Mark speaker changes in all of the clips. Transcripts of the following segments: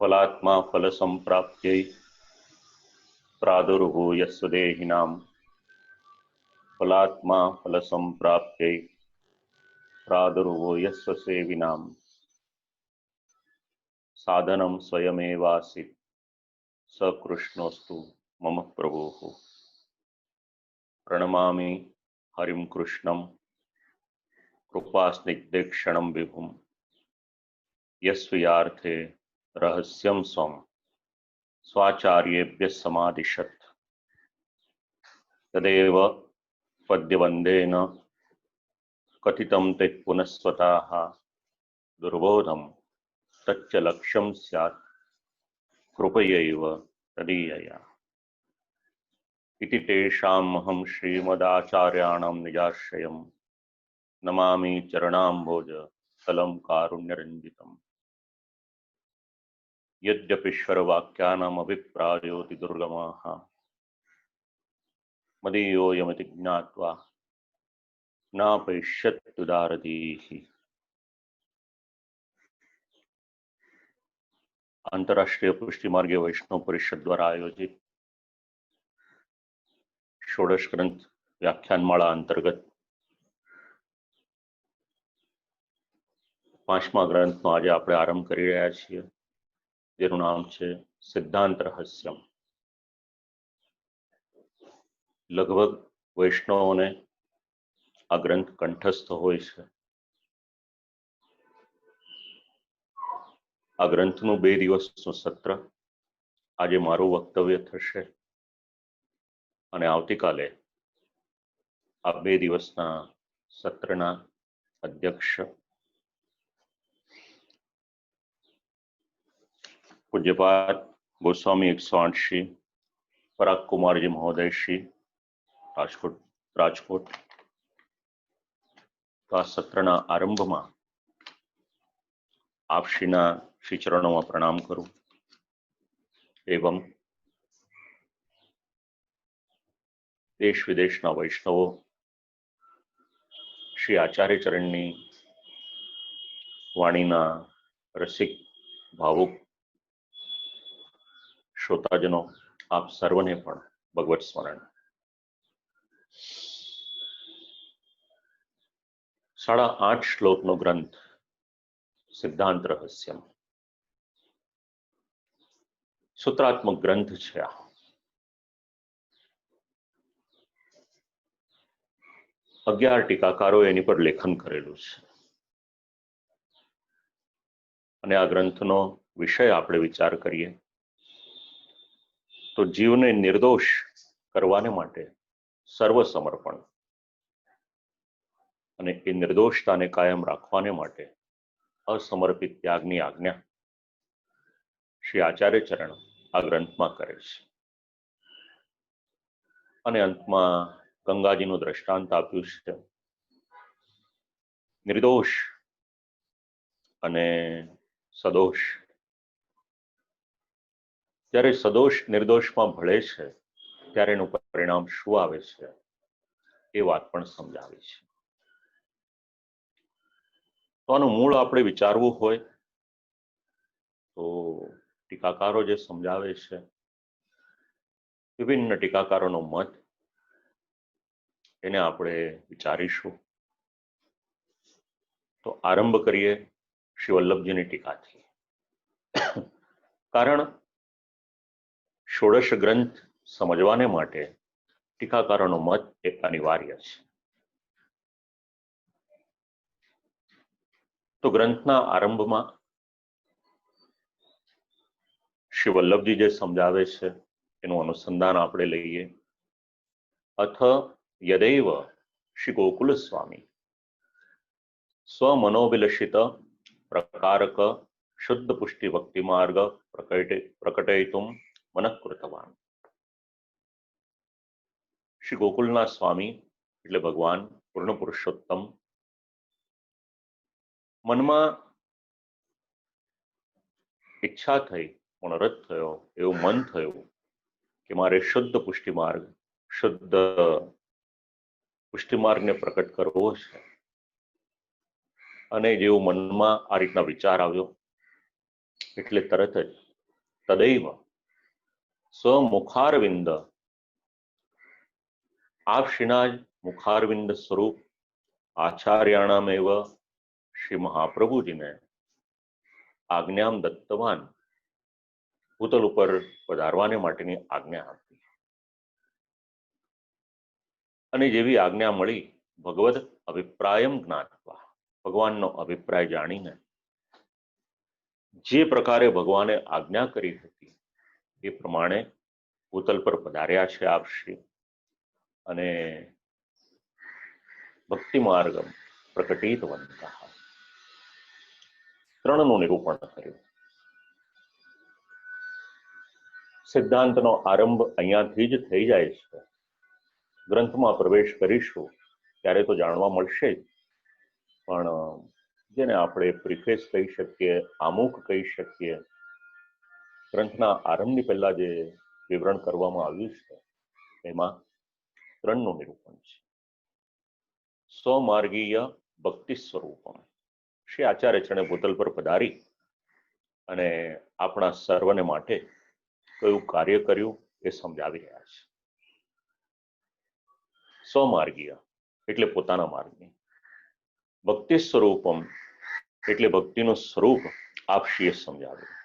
Speaker 1: फलात्मा फल संप्राप्त्यै प्रादुर्भूयस्व देहिनां फलात्मा फल संप्राप्त्यै प्रादुर्भूयस्व सेविनां साधनं स्वयमेवासीत् स कृष्णोस्तु मम प्रभुः। प्रणमामि हरिं कृष्णं कृपास्निग्धेक्षणं विभुं यस्यार्थे रहस्यं स्वं स्वाचार्येभ्यः समादिशत् तदेव पद्यबन्धेन कथितं ते पुनस्वतः दुर्बोधं तच्च लक्ष्यं स्यात् कृपयैव तदीयया इति तेषामहं श्रीमदाचार्याणां निजाश्रयं नमामि चरणाम्भोज तलं कारुण्यरञ्जितम्। यद्यपीश्वरवाक्यानाम् अभिप्रायोऽति दुर्गमः मदीयोऽयमिति ज्ञात्वा नापैष्यत्युदारधीः। अंतर्राष्ट्रीय पुष्टि मार्ग वैष्णव परिषद द्वारा आयोजित षोडश ग्रंथ व्याख्यानमाला अंतर्गत 5મા ગ્રંથનો આજે આપણે આરંભ કરી રહ્યા છીએ, જેનું નામ છે સિદ્ધાંત રહસ્યમ. લગભગ વૈષ્ણવોને આ ગ્રંથ કંઠસ્થ હોય છે. આ ગ્રંથનું 2 દિવસનું સત્ર આજે મારું વક્તવ્ય થશે અને આવતીકાલે આ 2 દિવસના સત્રના અધ્યક્ષ પૂજ્યપાદ ગોસ્વામી 108 શ્રી પરાગ કુમારજી મહોદય શ્રી રાજકોટ. તો આ સત્રના આરંભમાં આપશ્રીના શ્રી ચરણોમાં પ્રણામ કરું એવં દેશ વિદેશના વૈષ્ણવો શ્રી આચાર્ય ચરણની વાણીના રસિક ભાવુક શ્રોતાજનો આપ સર્વને પણ ભગવત સ્મરણ. 8.5 શ્લોકનો ગ્રંથ સિદ્ધાંત રહસ્યમ સૂત્રાત્મક ગ્રંથ છે. આ 11 ટીકાકારોએ એની પર લેખન કરેલું છે અને આ ગ્રંથનો વિષય આપણે વિચાર કરીએ તો જીવને નિર્દોષ કરવાને માટે સર્વ સમર્પણ અને એ નિર્દોષતાને કાયમ રાખવાને માટે અસમર્પિત ત્યાગની આજ્ઞા શ્રી આચાર્ય ચરણ આ ગ્રંથમાં કરે છે. અને અંતમાં ગંગાજીનું દ્રષ્ટાંત આપ્યું છે. નિર્દોષ અને સદોષ. જ્યારે સદોષ નિર્દોષમાં ભળે છે ત્યારે એનું પરિણામ શું આવે છે એ વાત પણ સમજાવી છે. તો આનું મૂળ આપણે વિચારવું હોય તો ટીકાકારો જે સમજાવે છે, વિભિન્ન ટીકાકારોનો મત, એને આપણે વિચારીશું. તો આરંભ કરીએ શ્રી વલ્લભજીની ટીકાથી. કારણ ષોડશ ગ્રંથ સમજવાને માટે ટીકાકારોનો મત એ અનિવાર્ય છે. તો ગ્રંથના આરંભમાં શ્રી વલ્લભજી જે સમજાવે છે એનું અનુસંધાન આપણે લઈએ. અથ યદૈવ શ્રી ગોકુલ સ્વામી સ્વમનોવિલષિત પ્રકારક શુદ્ધ પુષ્ટિ ભક્તિ માર્ગ પ્રકટયિતુમ મનઃ કૃતવાન. શ્રી ગોકુલના સ્વામી એટલે ભગવાન પૂર્ણ પુરુષોત્તમ મનમાં ઈચ્છા થઈ, મનોરથ થયો, એવું મન થયું કે મારે શુદ્ધ પુષ્ટિ માર્ગને પ્રકટ કરવો છે. અને જેવું મનમાં આ રીતના વિચાર આવ્યો એટલે તરત જ તદૈવ સ્વમુખારવિંદ, આપશ્રીના જ મુખારવિંદ સ્વરૂપ આચાર્યાણામેવ શ્રી મહાપ્રભુજીને આજ્ઞામ દત્તવાન, ભૂતલ ઉપર પધારવાને માટેની આજ્ઞા આપી. અને જેવી આજ્ઞા મળી, ભગવદ અભિપ્રાયમ જ્ઞાત્વા, ભગવાનનો અભિપ્રાય જાણીને જે પ્રકારે ભગવાને આજ્ઞા કરી હતી એ પ્રમાણે ભૂતલ પર પધાર્યા છે આપ શ્રી, અને ભક્તિ માર્ગ પ્રકટિતવંતઃ, ત્રણનું નિરૂપણ કર્યું. સિદ્ધાંતનો આરંભ અહીંયાથી જ થઈ જાય છે. ગ્રંથમાં પ્રવેશ કરીશું ત્યારે તો જાણવા મળશે જ, પણ જેને આપણે પ્રિફેસ કહી શકીએ, આમુખ કહી શકીએ, ગ્રંથના આરંભની પહેલા જે વિવરણ કરવામાં આવ્યું છે એમાં ત્રણનું નિરૂપણ છે. સ્વમાર્ગીય ભક્તિ સ્વરૂપમ, શ્રી આચાર્ય ચરણે ભૂતલ પર પધારી અને આપણા સર્વને માટે કયું કાર્ય કર્યું એ સમજાવી રહ્યા છે. સ્વમાર્ગીય એટલે પોતાના માર્ગની, ભક્તિ સ્વરૂપમ એટલે ભક્તિનું સ્વરૂપ આપશ્રીએ સમજાવ્યું.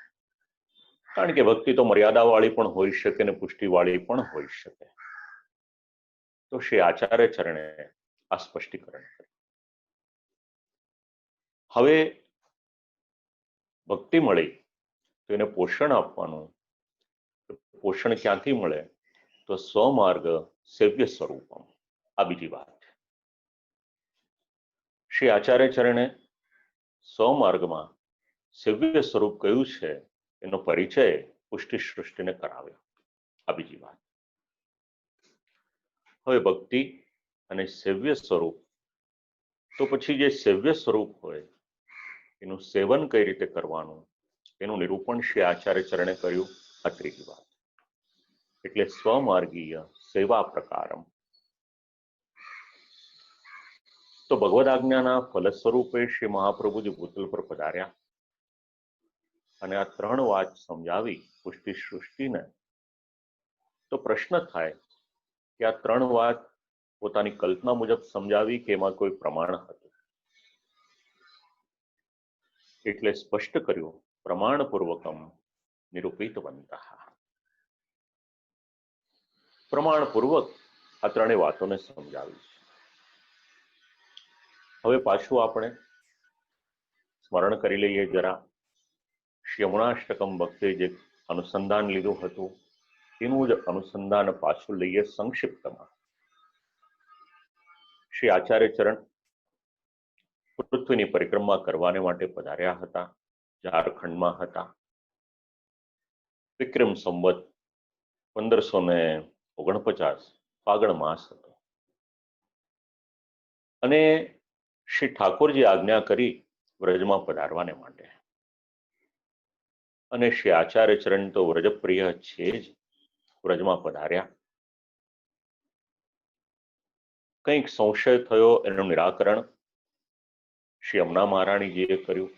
Speaker 1: કારણ કે ભક્તિ તો મર્યાદાવાળી પણ હોઈ શકે ને પુષ્ટિવાળી પણ હોઈ શકે. તો શ્રી આચાર્ય ચરણે આ સ્પષ્ટીકરણ કર્યું. હવે ભક્તિ મળી તો એને પોષણ આપવાનું. પોષણ ક્યાંથી મળે? તો સ્વમાર્ગ સેવ્ય સ્વરૂપમ. આ બીજી વાત. શ્રી આચાર્ય ચરણે સ્વમાર્ગમાં સેવ્ય સ્વરૂપ કયું છે એનો પરિચય પુષ્ટિ સૃષ્ટિને કરાવ્યો. આ બીજી વાત. હવે ભક્તિ અને સેવ્ય સ્વરૂપ, તો પછી જે સેવ્ય સ્વરૂપ હોય એનું સેવન કઈ રીતે કરવાનું એનું નિરૂપણ શ્રી આચાર્ય ચરણે કર્યું. આ ત્રીજી વાત. એટલે સ્વમાર્ગીય સેવા પ્રકારમ. તો ભગવદ આજ્ઞાના ફલ સ્વરૂપે શ્રી મહાપ્રભુજી ભૂતલ પર પધાર્યા અને આ ત્રણ વાત સમજાવી પુષ્ટિ સૃષ્ટિને. તો પ્રશ્ન થાય કે આ ત્રણ વાત પોતાની કલ્પના મુજબ સમજાવી કે એમાં કોઈ પ્રમાણ હતું? એટલે સ્પષ્ટ કર્યું, પ્રમાણપૂર્વકમ નિરૂપિતવંતઃ. પ્રમાણપૂર્વક આ ત્રણેય વાતોને સમજાવી છે. હવે પાછું આપણે સ્મરણ કરી લઈએ જરા. શ્રી યમુનાષ્ટકમ વખતે જે અનુસંધાન લીધું હતું એનું જ અનુસંધાન પાછું લઈએ સંક્ષિપ્તમાં. શ્રી આચાર્ય ચરણ પૃથ્વીની પરિક્રમા કરવાને માટે પધાર્યા હતા. ઝારખંડમાં હતા. વિક્રમ સંવત 1549 ફાગણ માસ હતો. અને શ્રી ઠાકોરજી આજ્ઞા કરી વ્રજમાં પધારવાને માટે. અને શ્રી આચાર્ય ચરણ તો વ્રજપ્રિય છે જ. વ્રજમાં પધાર્યા. કંઈક સંશય થયો, એનું નિરાકરણ શ્રી યમુના મહારાણીજીએ કર્યું.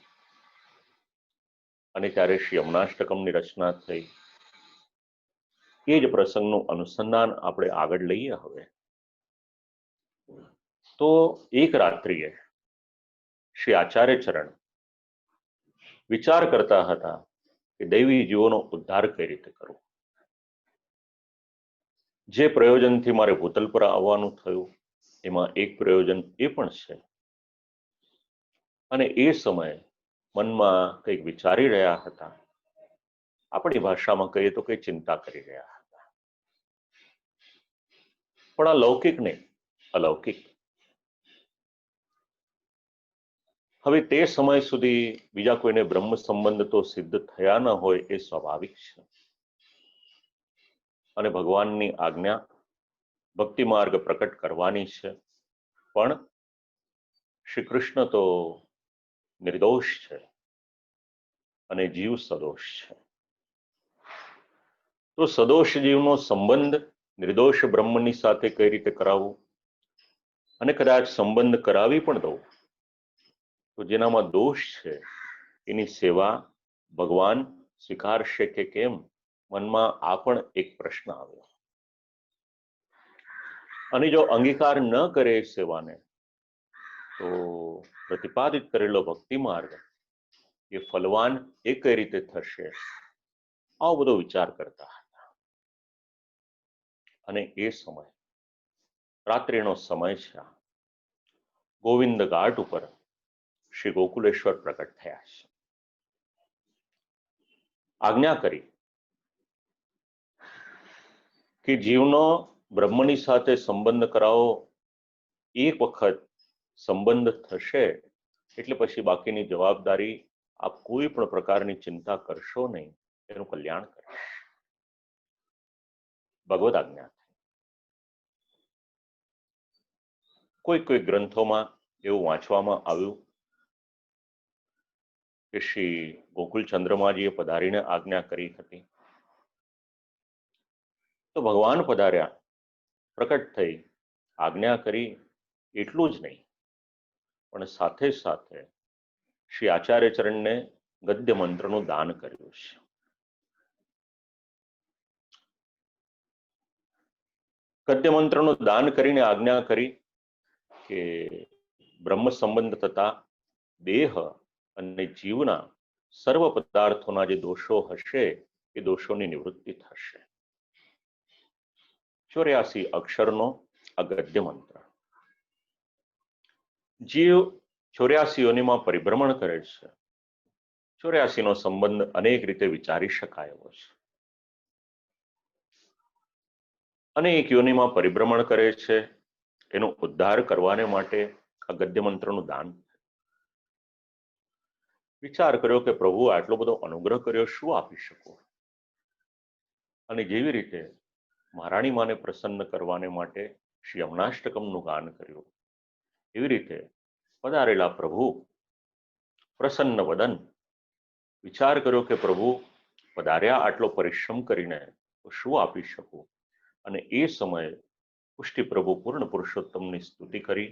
Speaker 1: અને ત્યારે શ્રી યમુનાષ્ટકમની રચના થઈ. એ જ પ્રસંગનું અનુસંધાન આપણે આગળ લઈએ. હવે તો એક રાત્રિએ શ્રી આચાર્ય ચરણ વિચાર કરતા હતા કે દૈવી જીવોનો ઉદ્ધાર કઈ રીતે કરવો. જે પ્રયોજનથી મારે ભૂતલ પર આવવાનું થયું એમાં એક પ્રયોજન એ પણ છે. અને એ સમયે મનમાં કંઈક વિચારી રહ્યા હતા. આપણી ભાષામાં કહીએ તો કઈ ચિંતા કરી રહ્યા હતા. પણ આ લૌકિક નહીં, અલૌકિક. હવે તે સમય સુધી બીજા કોઈને બ્રહ્મ સંબંધ તો સિદ્ધ થયા ન હોય એ સ્વાભાવિક છે. અને ભગવાનની આજ્ઞા ભક્તિ માર્ગ પ્રકટ કરવાની છે. પણ શ્રી કૃષ્ણ તો નિર્દોષ છે અને જીવ સદોષ છે. તો સદોષ જીવનો સંબંધ નિર્દોષ બ્રહ્મની સાથે કઈ રીતે કરાવવું, અને કદાચ સંબંધ કરાવી પણ દઉં તો જેનામાં દોષ છે એની સેવા ભગવાન સ્વીકારશે કે કેમ, મનમાં આ પણ એક પ્રશ્ન આવ્યો. અને જો અંગીકાર ન કરે એ સેવાને, તો પ્રતિપાદિત કરેલો ભક્તિ માર્ગ એ ફલવાન એ કઈ રીતે થશે, આવો બધો વિચાર કરતા હતા. અને એ સમય રાત્રિનો સમય છે. ગોવિંદ ઘાટ ઉપર શ્રી ગોકુલેશ્વર પ્રકટ થયા છે. આજ્ઞા કરી કે જીવનો બ્રહ્મની સાથે સંબંધ કરાવો. એક વખત સંબંધ થશે એટલે પછી બાકીની જવાબદારી આપ કોઈ પણ પ્રકારની ચિંતા કરશો નહીં, એનું કલ્યાણ કરશે. ભગવદ આજ્ઞા. કોઈ ગ્રંથોમાં એવું વાંચવામાં આવ્યું કે શ્રી ગોકુલ ચંદ્રમાજીએ પધારીને આજ્ઞા કરી હતી. તો ભગવાન પધાર્યા, પ્રકટ થઈ, આજ્ઞા કરી, એટલું જ નહીં પણ સાથે સાથે શ્રી આચાર્ય ચરણને ગદ્ય મંત્રનું દાન કર્યું છે. ગદ્ય મંત્રનું દાન કરીને આજ્ઞા કરી કે બ્રહ્મ સંબંધ થતા દેહ અને જીવના સર્વ પદાર્થોના જે દોષો હશે એ દોષોની નિવૃત્તિ થશે. 84 અક્ષરનો આ ગદ્ય મંત્ર. જીવ 84 યોનિમાં પરિભ્રમણ કરે છે. 84 નો સંબંધ અનેક રીતે વિચારી શકાય એવો છે. અનેક યોનિમાં પરિભ્રમણ કરે છે. એનો ઉદ્ધાર કરવાને માટે આ ગદ્ય મંત્રનું દાન. વિચાર કર્યો કે પ્રભુ આટલો બધો અનુગ્રહ કર્યો, શું આપી શકું? અને જેવી રીતે મહારાણી માને પ્રસન્ન કરવાને માટે શ્રી યમનાષ્ટકમનું ગાન કર્યું, એવી રીતે પધારેલા પ્રભુ પ્રસન્ન વદન. વિચાર કર્યો કે પ્રભુ પધાર્યા આટલો પરિશ્રમ કરીને, તો શું આપી શકું? અને એ સમયે પુષ્ટિ પ્રભુ પૂર્ણ પુરુષોત્તમની સ્તુતિ કરી.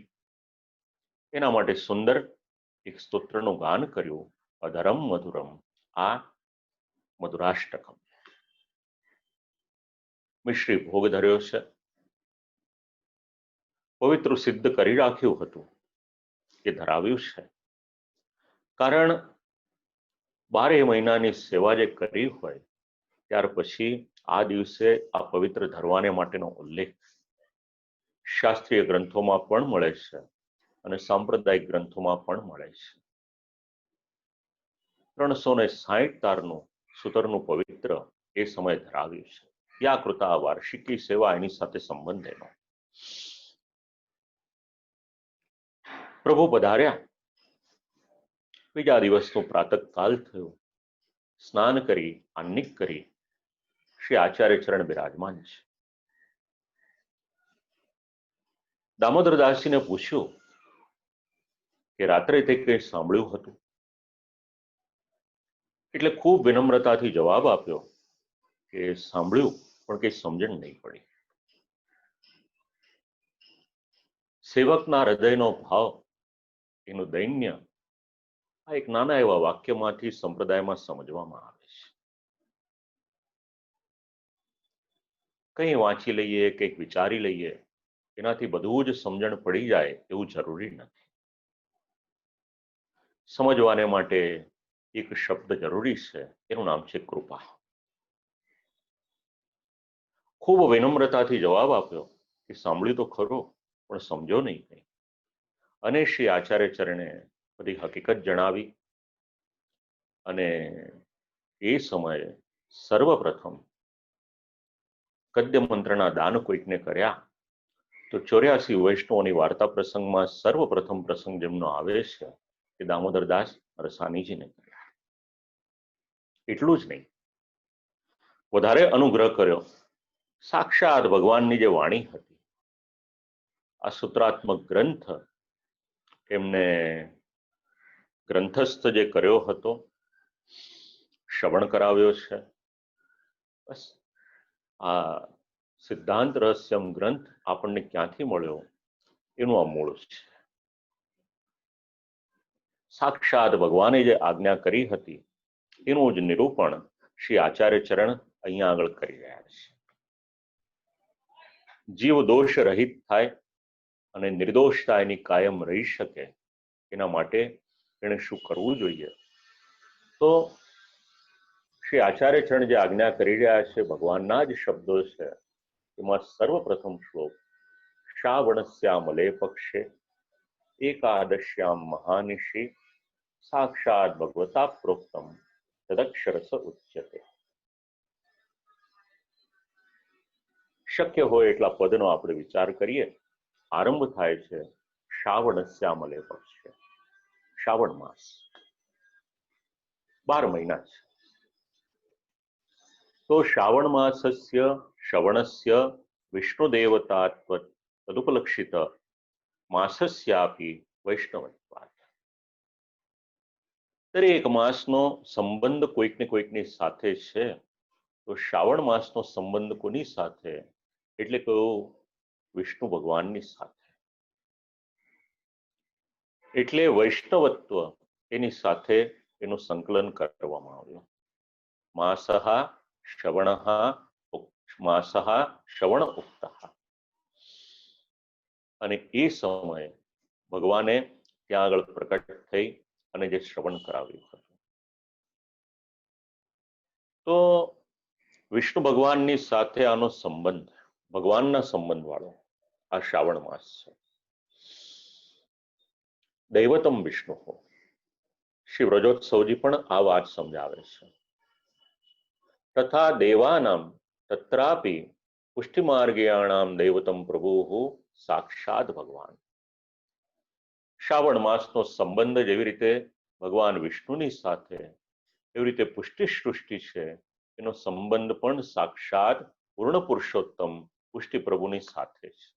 Speaker 1: એના માટે સુંદર એક સ્તોત્રનું ગાન કર્યું, અધરમ મધુરમ, આ મધુરાષ્ટકમ. મિશ્રી ભોગ ધર્યો છે. પવિત્ર સિદ્ધ કરી રાખ્યું હતું એ ધરાવ્યું છે. કારણ 12 મહિનાની સેવા જે કરી હોય ત્યાર પછી આ દિવસે આ પવિત્ર ધરવાને માટેનો ઉલ્લેખ શાસ્ત્રીય ગ્રંથોમાં પણ મળે છે અને સાંપ્રદાયિક ગ્રંથોમાં પણ મળે છે. 360 તારનું સૂતરનું પવિત્ર એ સમય ધરાવ્યું છે. યા કૃતા વાર્ષિકી સેવા એની સાથે સંબંધ એનો. પ્રભુ પધાર્યા. બીજા દિવસનો પ્રાતઃકાલ થયો. સ્નાન કરી, આન્નિક કરી શ્રી આચાર્ય ચરણ બિરાજમાન છે. દામોદરદાસજીને પૂછ્યું કે રાત્રે તે કંઈ સાંભળ્યું હતું? એટલે ખૂબ વિનમ્રતાથી જવાબ આપ્યો કે સાંભળ્યું પણ કંઈ સમજણ નહીં પડી. સેવકના હૃદયનો ભાવ, એનું દૈન્ય આ એક નાના એવા વાક્યમાંથી સંપ્રદાયમાં સમજવામાં આવે છે. કંઈ વાંચી લઈએ, કંઈક વિચારી લઈએ, એનાથી બધું જ સમજણ પડી જાય એવું જરૂરી નથી. સમજવાને માટે એક શબ્દ જરૂરી છે, એનું નામ છે કૃપા. ખૂબ વિનમ્રતાથી જવાબ આપ્યો કે સાંભળ્યું તો ખરો પણ સમજો નહીં કંઈ. અને શ્રી આચાર્ય ચરણે બધી હકીકત જણાવી. અને એ સમયે સર્વપ્રથમ ગદ્ય મંત્રના દાન કોઈકને કર્યા તો 84 વૈષ્ણવોની વાર્તા પ્રસંગમાં સર્વપ્રથમ પ્રસંગ જેમનો આવે છે એ દામોદરદાસ રસાનીજીને કર્યા. એટલું જ નહીં, વધારે અનુગ્રહ કર્યો. સાક્ષાત ભગવાનની જે વાણી હતી, આ સૂત્રાત્મક ગ્રંથ એમને ગ્રંથસ્થ જે કર્યો હતો, શ્રવણ કરાવ્યો છે. બસ આ સિદ્ધાંત રહસ્યમ ગ્રંથ આપણને ક્યાંથી મળ્યો એનું આ મૂળ છે. સાક્ષાત ભગવાને જે આજ્ઞા કરી હતી એનું જ નિરૂપણ શ્રી આચાર્ય ચરણ અહીંયા આગળ કરી રહ્યા છે. જીવ દોષ રહિત થાય અને નિર્દોષતા એની કાયમ રહી શકે એના માટે એને શું કરવું જોઈએ? તો શ્રી આચાર્ય ચરણ જે આજ્ઞા કરી રહ્યા છે ભગવાનના જ શબ્દો છે. એમાં સર્વપ્રથમ શ્લોક શ્રાવણસ્યામલે પક્ષે એકાદશ્યામ મહાનિશી સાક્ષાત ભગવતા પ્રોક્તમ તદક્ષરસ ઉચ્યતે. શક્ય હોય એટલા પદનો આપણે વિચાર કરીએ. આરંભ થાય છે શ્રાવણસ્યામલે પક્ષે. શ્રાવણ માસ 12 મહિના છે. તો શ્રાવણ માસસ્ય શ્રવણસ્ય વિષ્ણુદેવતાત્વ તદુપલક્ષિત માસસ્યાપી વૈષ્ણવત્વાत्. દરેક માસનો સંબંધ કોઈક ને કોઈકની સાથે છે. તો શ્રાવણ માસનો સંબંધ કોની સાથે? એટલે કહ્યું વિષ્ણુ ભગવાનની સાથે. એટલે વૈષ્ણવત્વ એની સાથે એનું સંકલન કરવામાં આવ્યું. માસઃ શ્રવણઃ માસઃ શ્રવણ ઉક્તઃ. અને એ સમયે ભગવાને ત્યાં આગળ પ્રકટ થઈ અને જે શ્રવણ કરાવ્યું હતું. તો વિષ્ણુ ભગવાનની સાથે આનો સંબંધ, ભગવાનના સંબંધ વાળો આ શ્રાવણ માસ છે. દૈવતમ વિષ્ણુ શ્રી વ્રજોત્સવજી પણ આ વાત સમજાવે છે. તથા દેવાનામ તત્રાપી પુષ્ટિમાર્ગીયાણામ દૈવતમ પ્રભુ સાક્ષાત ભગવાન. શ્રાવણ માસનો સંબંધ જેવી રીતે ભગવાન વિષ્ણુની સાથે, એવી રીતે પુષ્ટિ સૃષ્ટિ છે એનો સંબંધ પણ સાક્ષાત પૂર્ણ પુરુષોત્તમ પુષ્ટિ પ્રભુની સાથે છે.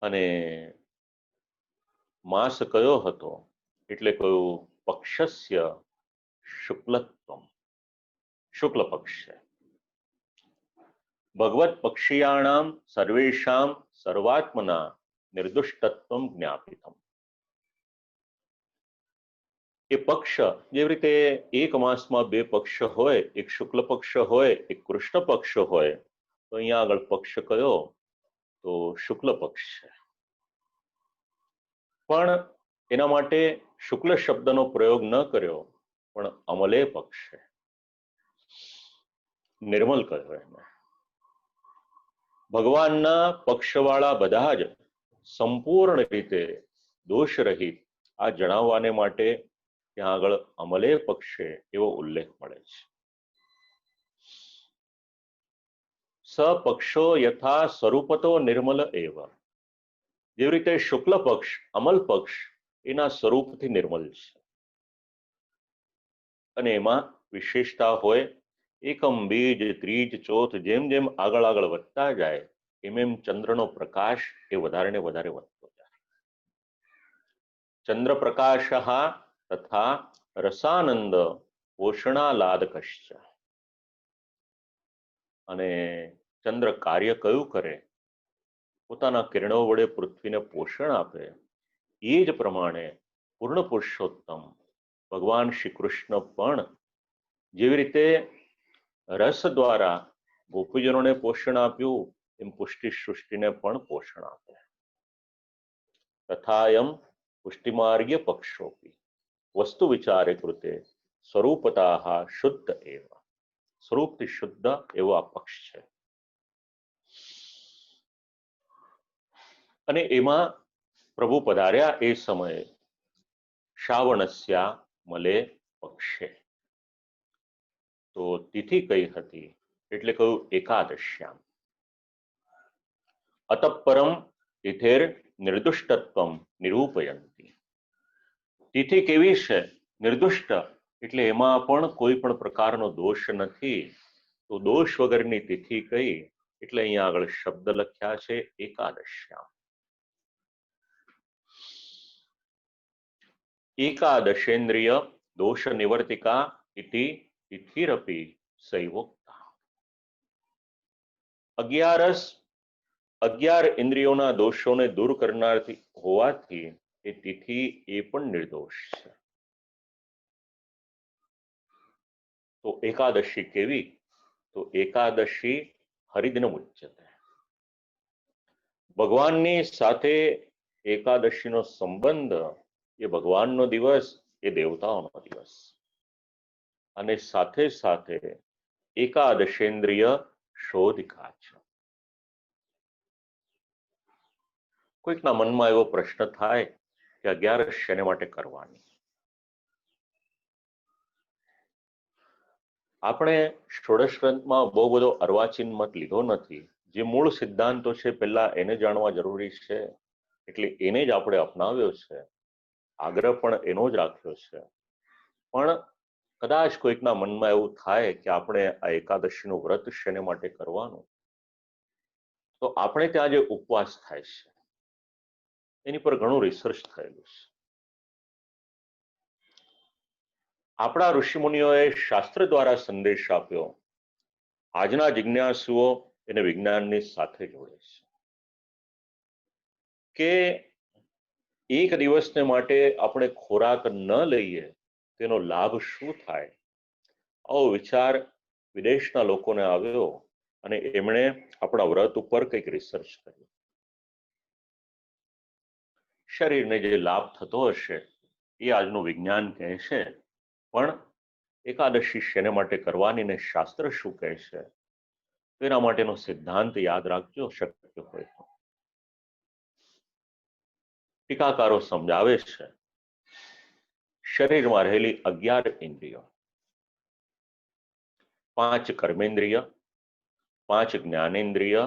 Speaker 1: અને માસ કયો હતો? એટલે કયું પક્ષસ્ય શુક્લત્વમ. શુક્લ પક્ષ છે. ભગવત પક્ષીયાણામ સર્વેષામ સર્વાત્મના નિર્દુષ્ટત્વમ જ્ઞાપિતમ. એ પક્ષ જેવી રીતે એક માસમાં 2 પક્ષ હોય, એક શુક્લ પક્ષ હોય, એક કૃષ્ણ પક્ષ હોય, તો અહીંયા આગળ પક્ષ કયો? તો શુક્લ પક્ષ છે. પણ એના માટે શુક્લ શબ્દનો પ્રયોગ ન કર્યો, પણ અમલે પક્ષ છે, નિર્મલ કહ્યો એને. ભગવાનના પક્ષવાળા બધા જ સંપૂર્ણ રીતે દોષ રહિત આ જણાવવાને માટે ત્યાં આગળ અમલે પક્ષે એવો ઉલ્લેખ મળે છે. સપક્ષો યથા સ્વરૂપતો નિર્મલ એવ. જેવી રીતે શુક્લ પક્ષ, અમલ પક્ષ એના સ્વરૂપથી નિર્મલ છે. અને એમાં વિશેષતા હોય. એકમ, બીજ, ત્રીજ, ચોથ, જેમ જેમ આગળ આગળ વધતા જાય એમ એમ ચંદ્રનો પ્રકાશ એ વધારે ને વધારે વધતો જાય. ચંદ્ર પ્રકાશ તથા રસાનંદ પોષણાલાદકશ્ચ. અને ચંદ્ર કાર્ય કયું કરે? પોતાના કિરણો વડે પૃથ્વીને પોષણ આપે. એ જ પ્રમાણે પૂર્ણ પુરુષોત્તમ ભગવાન શ્રી કૃષ્ણ પણ જેવી રીતે રસ દ્વારા ગોપીજનોને પોષણ આપ્યું, એમ પુષ્ટિ સૃષ્ટિને પણ પોષણ આપે. તથાયમ પુષ્ટિમાર્ગ્ય પક્ષોપી વસ્તુ વિચારે કૃતે સ્વરૂપતા શુદ્ધ એવ. સ્વરૂપથી શુદ્ધ એવો આ પક્ષ છે. અને એમાં પ્રભુ પધાર્યા એ સમયે શ્રાવણસ્યા મલે પક્ષે. તો તિથિ કઈ હતી? એટલે કહ્યું એકાદશ્યામ. અતઃપરમ તિથેર નિર્દુષ્ટત્વમ નિરૂપયંતી. તિથિ કેવી છે? નિર્દુષ્ટ, એટલે એમાં પણ કોઈ પણ પ્રકારનો દોષ નથી. તો દોષ વગરની તિથિ કઈ? એટલે અહીંયા આગળ શબ્દ લખ્યા છે એકાદશ્યામ. એકાદશેન્દ્રિય દોષ નિવર્તિકા ઇતિ તિથિરપી સૈવોક્તા. 11 ઇન્દ્રિયોના દોષોને દૂર કરનારથી હોવાથી એ તિથિ એ પણ નિર્દોષ છે. તો એકાદશી કેવી? તો એકાદશી હરિદિન ઉચ્યતે. ભગવાનની સાથે એકાદશીનો સંબંધ એ ભગવાનનો દિવસ, એ દેવતાઓનો દિવસ, અને સાથે સાથે એકાદશેન્દ્રિય શોધિકા છે. કોઈકના મનમાં એવો પ્રશ્ન થાય કે 11 શેને માટે કરવાની? આપણે ષોડશ ગ્રંથમાં બહુ બધો અર્વાચીન મત લીધો નથી. જે મૂળ સિદ્ધાંતો છે પહેલા એને જાણવા જરૂરી છે, એટલે એને જ આપણે અપનાવ્યો છે. આગ્રહ પણ એનો જ રાખ્યો છે. પણ કદાચ કોઈકના મનમાં એવું થાય કે આપણે આ એકાદશીનું વ્રત શેને માટે કરવાનું, તો આપણે ત્યાં જે ઉપવાસ થાય છે એની પર ઘણું રિસર્ચ થયેલું છે. આપણા ઋષિમુનિઓએ શાસ્ત્ર દ્વારા સંદેશ આપ્યો. આજના જિજ્ઞાસુઓ એને વિજ્ઞાનની સાથે જોડે છે કે એક દિવસને માટે આપણે ખોરાક ન લઈએ તેનો લાભ શું થાય. આવો વિચાર વિદેશના લોકોને આવ્યો અને એમણે આપણા વ્રત ઉપર કંઈક રિસર્ચ કર્યું. શરીરને જે લાભ થતો હશે એ આજનું વિજ્ઞાન કહે છે, પણ એકાદશી શેને માટે કરવાની ને શાસ્ત્ર શું કહે છે તેના માટેનો સિદ્ધાંત યાદ રાખજો શક્ય હોય તો. ટીકાકારો સમજાવે છે શરીરમાં રહેલી 11 ઇન્દ્રિયો, 5 કર્મેન્દ્રિય, 5 જ્ઞાનેન્દ્રિય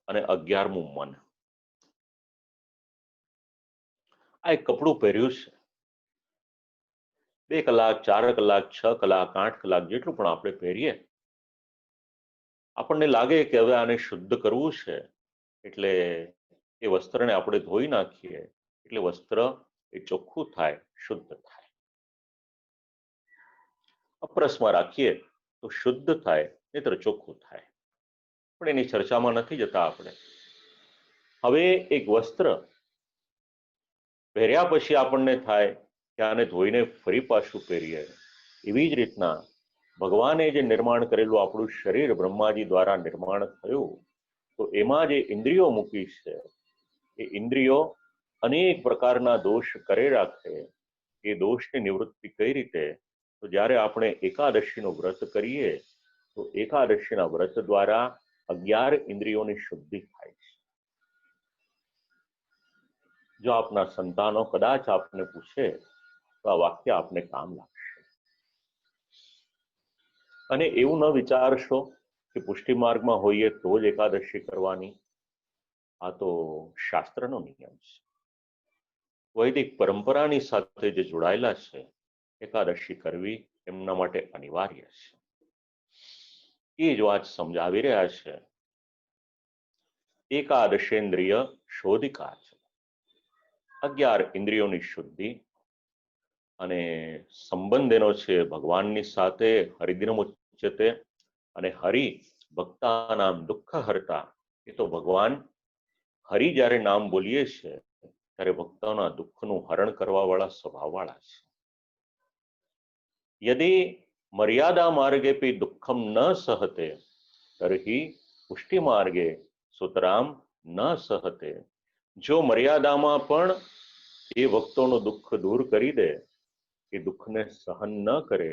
Speaker 1: અને 11મું મન. આ એક કપડું પહેર્યું છે. 2 કલાક, 4 કલાક, 6 કલાક, 8 કલાક જેટલું પણ આપણે પહેરીએ, આપણને લાગે કે હવે આને શુદ્ધ કરવું છે, એટલે એ વસ્ત્રને આપણે ધોઈ નાખીએ એટલે વસ્ત્ર એ ચોખ્ખું થાય, શુદ્ધ થાય. અપરસમાં રાખીએ તો શુદ્ધ થાય, નહીતર ચોખ્ખું થાય. પણ એની ચર્ચામાં નથી જતા આપણે. હવે એક વસ્ત્ર પહેર્યા પછી આપણને થાય કે આને ધોઈને ફરી પાછું પહેરીએ. એવી જ રીતના ભગવાને જે નિર્માણ કરેલું આપણું શરીર બ્રહ્માજી દ્વારા નિર્માણ થયું, તો એમાં જે ઇન્દ્રિયો મૂકી છે એ ઇન્દ્રિયો અનેક પ્રકારના દોષ કરે રાખે. એ દોષની નિવૃત્તિ કઈ રીતે? તો જ્યારે આપણે એકાદશીનું વ્રત કરીએ તો એકાદશીના વ્રત દ્વારા 11 ઇન્દ્રિયોની શુદ્ધિ થાય છે. જો આપના સંતાનો કદાચ આપને પૂછે તો આ વાક્ય આપને કામ લાગશે. અને એવું ન વિચારશો કે પુષ્ટિ માર્ગમાં હોઈએ તો જ એકાદશી કરવાની. આ તો શાસ્ત્રનો નિયમ છે. વૈદિક પરંપરાની સાથે જે જોડાયેલા છે, એકાદશી કરવી એમના માટે અનિવાર્ય છે. એ જ વાત સમજાવી રહ્યા છે. એકાદશેન્દ્રિય શોધિકા છે. 11 ઇન્દ્રિયોની શુદ્ધિ અને સંબંધ એનો છે ભગવાનની સાથે. હરિદિનમ ઉચ્યતે. અને હરિ ભક્તાનામ દુઃખ હરતા. એ તો ભગવાન હરિ જ્યારે નામ બોલીએ છે ત્યારે ભક્તોના દુઃખનું હરણ કરવા વાળા સ્વભાવ વાળા છે. યદિ મર્યાદા માર્ગેપી દુઃખમ ન સહતે તર્હિ પુષ્ટિ માર્ગે સુતરામ ન સહતે. જો મર્યાદામાં પણ એ ભક્તોનું દુઃખ દૂર કરી દે, એ દુઃખને સહન ન કરે,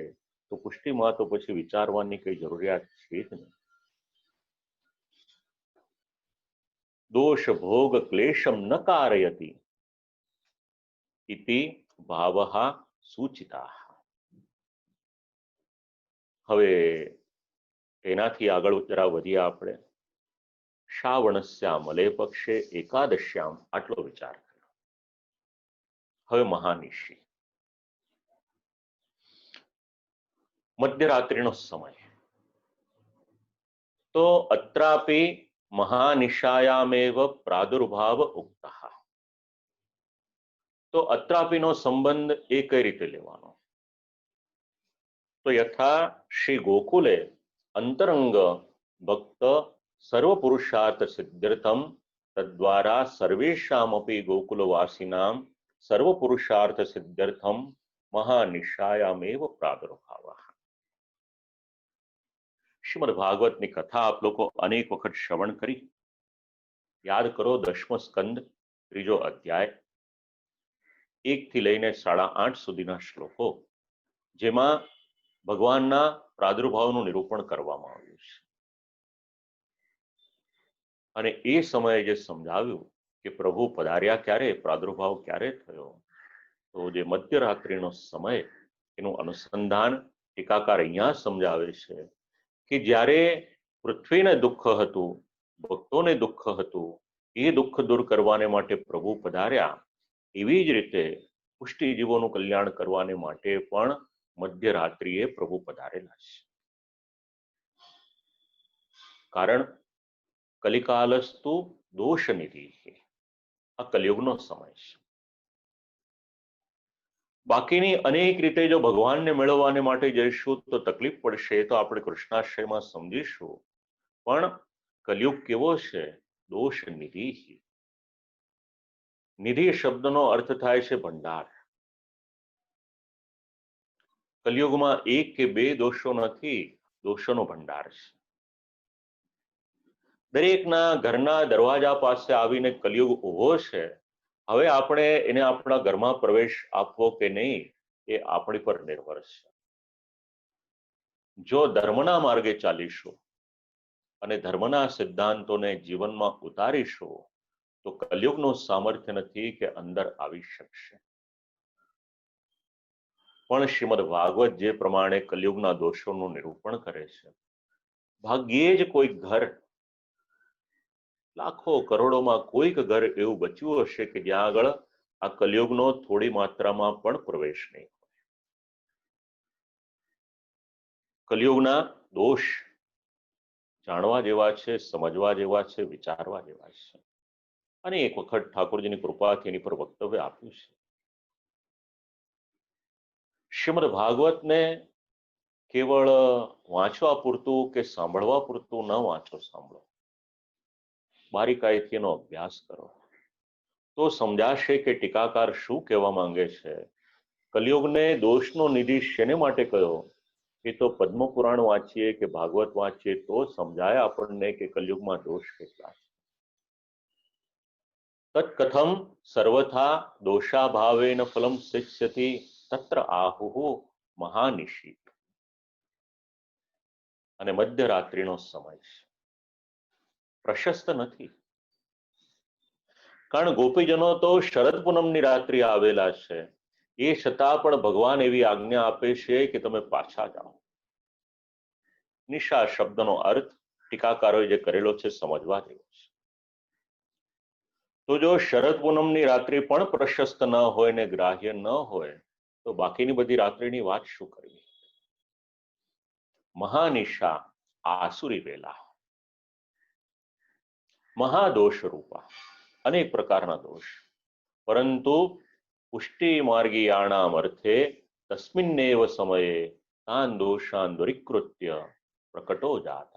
Speaker 1: તો પુષ્ટિમાં તો પછી વિચારવાની કઈ જરૂરિયાત છે જ નહીં. દોષ ભોગ ક્લેશમ ન કારયતિ ઇતિ ભાવઃ સૂચિતા. હવે એનાથી આગળ જરા વધીએ આપણે. શ્રાવણસ્યામલે પક્ષે એકાદશ્યામ આટલો વિચાર કર્યો. હવે મહાનિશી, મધ્યરાત્રિનો સમય. તો અત્રાપી મહાનિશાયામેવ પ્રાદુર્ભાવ ઉક્તઃ. તો અત્રાપીનો સંબંધ એ કઈ રીતે લેવાનો? તો યથા શ્રી ગોકુલે અંતરંગ ભક્ત સર્વ પુરુષાર્થ સિદ્ધર્થમ તદ્વારા સર્વેષામપી ગોકુલવાસીનામ સર્વ પુરુષાર્થ સિદ્ધર્થમ મહાનિશાયામેવ પ્રાદુર્ભાવઃ. શ્રીમદ ભાગવતની કથા આપ લોકો અનેક વખત શ્રવણ કરી. યાદ કરો 10મો સ્કંદ 3જો અધ્યાય 1 થી લઈને 8.5 સુધીના શ્લોકો, જેમાં ભગવાનના પ્રાદુર્ભાવનું નિરૂપણ કરવામાં આવ્યું છે. અને એ સમયે જે સમજાવ્યું કે પ્રભુ પધાર્યા ક્યારે, પ્રાદુર્ભાવ ક્યારે થયો, તો જે મધ્યરાત્રિનો સમય, એનું અનુસંધાન ટીકાકાર અહીંયા સમજાવે છે કે જ્યારે પૃથ્વીને દુઃખ હતું, ભક્તોને દુઃખ હતું, એ દુઃખ દૂર કરવાને માટે પ્રભુ પધાર્યા. એવી જ રીતે પુષ્ટિજીવોનું કલ્યાણ કરવાને માટે પણ મધ્યરાત્રિએ પ્રભુ પધારેલા છે. કારણ કલિકાલસ્તુ દોષનિધિ, આ કલયુગનો સમય છે. બાકીની અનેક રીતે જો ભગવાનને મેળવવાને માટે જઈશું તો તકલીફ પડશે, તો આપણે કૃષ્ણાશ્રયમાં સમજીશું. પણ કલયુગ કેવો છે? દોષ નિધિ. નિધિ શબ્દનો અર્થ થાય છે ભંડાર. કલયુગમાં 1 કે 2 દોષો નથી, દોષોનો ભંડાર છે. દરેકના ઘરના દરવાજા પાસે આવીને કલયુગ ઉભો છે. હવે આપણે એને આપણા ઘરમાં પ્રવેશ આપવો કે નહીં, એ આપણી પર નિર્ભર છે. જો ધર્મના માર્ગે ચાલીશું અને ધર્મના સિદ્ધાંતોને જીવનમાં ઉતારીશું તો કલયુગનું સામર્થ્ય નથી કે અંદર આવી શકશે. પણ શ્રીમદ ભાગવત જે પ્રમાણે કલયુગના દોષોનું નિરૂપણ કરે છે, ભાગ્યે જ કોઈક ઘર, લાખો કરોડોમાં કોઈક ઘર એવું બચ્યું હશે કે જ્યાં આગળ આ કલયુગનો થોડી માત્રામાં પણ પ્રવેશ નહીં હોય. કલયુગના દોષ જાણવા જેવા છે, સમજવા જેવા છે, વિચારવા જેવા છે. અને એક વખત ઠાકોરજીની કૃપાથી એની પર વક્તવ્ય આપ્યું છે. શ્રીમદ ભાગવતને કેવળ વાંચવા પૂરતું કે સાંભળવા પૂરતું ન વાંચો, સાંભળો. બારીકાઈથી એનો અભ્યાસ કરો તો સમજાશે કે ટીકાકાર શું કહેવા માંગે છે. કલયુગને દોષનો નિધિ શેને માટે કયો? એ તો પદ્મ પુરાણ વાંચીએ કે ભાગવત વાંચીએ તો સમજાય આપણને કે કલયુગમાં દોષ કેટલા છે. તત્કથમ સર્વથા દોષાભાવેન ફલમ શિષ્યતિ તત્ર આહુઃ મહાનિશી. અને મધ્યરાત્રિનો સમય છે, પ્રશસ્ત નથી. કારણ ગોપીજનો તો શરદ પૂનમની રાત્રિ આવેલા છે, એ છતાં પણ ભગવાન એવી આજ્ઞા આપે છે કે તમે પાછા જાઓ. નિશા શબ્દનો અર્થ ટીકાકારોએ જે કરેલો છે સમજવા જેવો છે. તો જો શરદ પૂનમની રાત્રિ પણ પ્રશસ્ત ન હોય ને ગ્રાહ્ય ન હોય તો બાકીની બધી રાત્રિની વાત શું કરવી? મહાનિશા આસુરી વેલા, મહાદોષ રૂપા, અનેક પ્રકારના દોષ. પરંતુ પુષ્ટિ માર્ગીયાણામ અર્થે તસ્મિન્નેવ સમયે તાન દોષાન દુરીકૃત્ય પ્રકટો જાતઃ.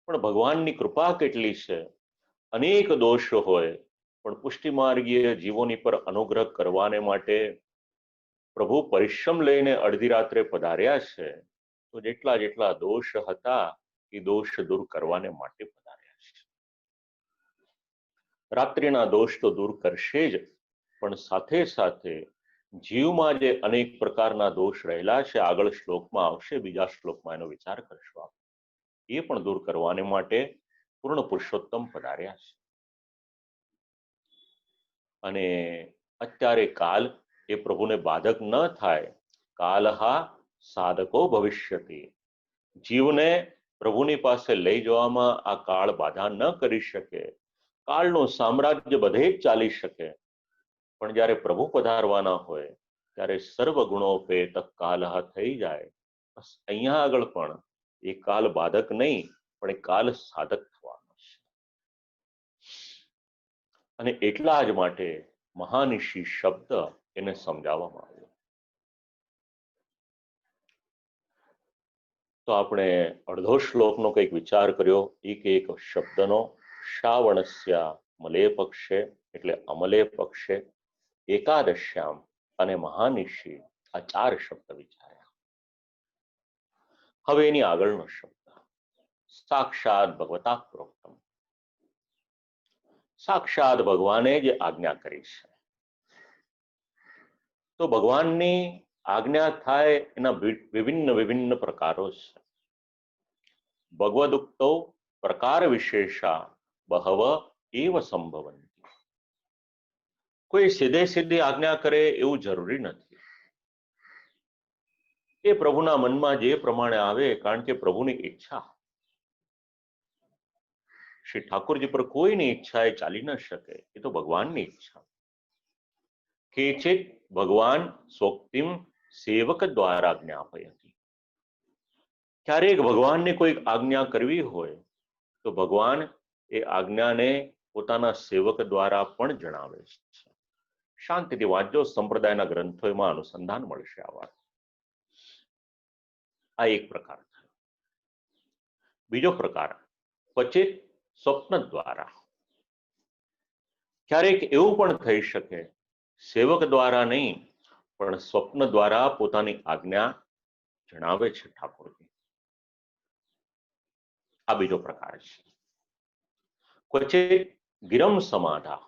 Speaker 1: પણ ભગવાનની કૃપા કેટલી છે, અનેક દોષ હોય પણ પુષ્ટિ માર્ગીય જીવોની પર અનુગ્રહ કરવાને માટે પ્રભુ પરિશ્રમ લઈને અડધી રાત્રે પધાર્યા છે. તો જેટલા જેટલા દોષ હતા એ દોષ દૂર કરવાને માટે પધાર્યા છે. રાત્રિના દોષ તો દૂર કરશે જ, પણ સાથે સાથે જીવમાં જે અનેક પ્રકારના દોષ રહેલા છે, આગળ શ્લોકમાં આવશે, બીજા શ્લોકમાં એનો વિચાર કરશું આપણે, એ પણ દૂર કરવાને માટે પૂર્ણ પુરુષોત્તમ પધાર્યા છે. અને અત્યારે કાલ એ પ્રભુને બાધક ન થાય. કાલહા સાધકો ભવિષ્યતિ. જીવને પ્રભુની પાસે લઈ જવામાં આ કાળ બાધા ન કરી શકે. કાળનું સામ્રાજ્ય બધે જ ચાલી શકે, પણ જ્યારે પ્રભુ પધારવાના હોય ત્યારે સર્વ ગુણોપેત કાલહ થઈ જાય. બસ અહીંયા આગળ પણ એ કાલ બાધક નહીં, પણ એ કાલ સાધક થવાનો છે. અને એટલા જ માટે મહાનિશી શબ્દ એને સમજાવવામાં આવ્યો. તો આપણે અડધો શ્લોકનો કંઈક વિચાર કર્યો, એક એક શબ્દનો. શ્રાવણસ્યા મલે પક્ષે એટલે અમલે પક્ષે, એકાદશ્યામ અને મહાનિશી, આ 4 શબ્દ વિચાર્યા. હવે એની આગળનો શબ્દ સાક્ષાત ભગવતા પ્રોક્તમ. સાક્ષાત ભગવાને જે આજ્ઞા કરી છે, તો ભગવાનની આજ્ઞા થાય એના વિભિન્ન વિભિન્ન પ્રકારો છે. ભગવદુક્તો પ્રકાર વિશેષા બહવ એવ સંભવંતિ. કોઈ સીધે સીધી આજ્ઞા કરે એવું જરૂરી નથી. એ પ્રભુના મનમાં જે પ્રમાણે આવે, કારણ કે પ્રભુની ઈચ્છા. શ્રી ઠાકોરજી પર કોઈની ઈચ્છા એ ચાલી ન શકે, એ તો ભગવાનની ઈચ્છા. કેચિત ભગવાન સ્વક્તિમ સેવક દ્વારા જ્ઞાપયતિ. ક્યારેક ભગવાનને કોઈ આજ્ઞા કરવી હોય તો ભગવાન એ આજ્ઞાને પોતાના સેવક દ્વારા પણ જણાવે છે. શાંતિથી વાંચજો, સંપ્રદાયના ગ્રંથો એમાં અનુસંધાન મળશે આ વાત. આ એક પ્રકાર છે. બીજો પ્રકાર ક્વચિત સ્વપ્ન દ્વારા. ક્યારેક એવું પણ થઈ શકે સેવક દ્વારા નહીં, પણ સ્વપ્ન દ્વારા પોતાની આજ્ઞા જણાવે છે ઠાકોરજી. આ બીજો પ્રકાર છે. ક્વચિત ગિરમ સમાધા.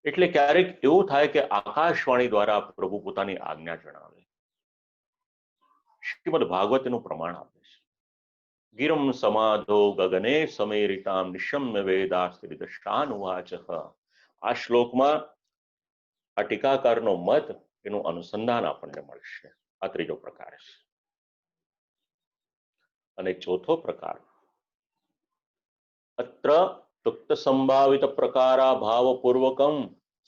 Speaker 1: એટલે ક્યારેક એવું થાય કે આકાશવાણી દ્વારા પ્રભુ પોતાની આજ્ઞા જણાવે. શ્રીમદ ભાગવત એનું પ્રમાણ આપે છે. ગિરમ સમાધો ગગને સમેરિતામ નિશમ્ય વેદાસ્ત્રિદશાનુવાચ. આ શ્લોકમાં આ ટીકાકારનો મત, એનું અનુસંધાન આપણને મળશે. આ ત્રીજો પ્રકાર છે. અને ચોથો પ્રકાર અત્ર તુક્ત સંભાવિત પ્રકારા ભાવપૂર્વકમ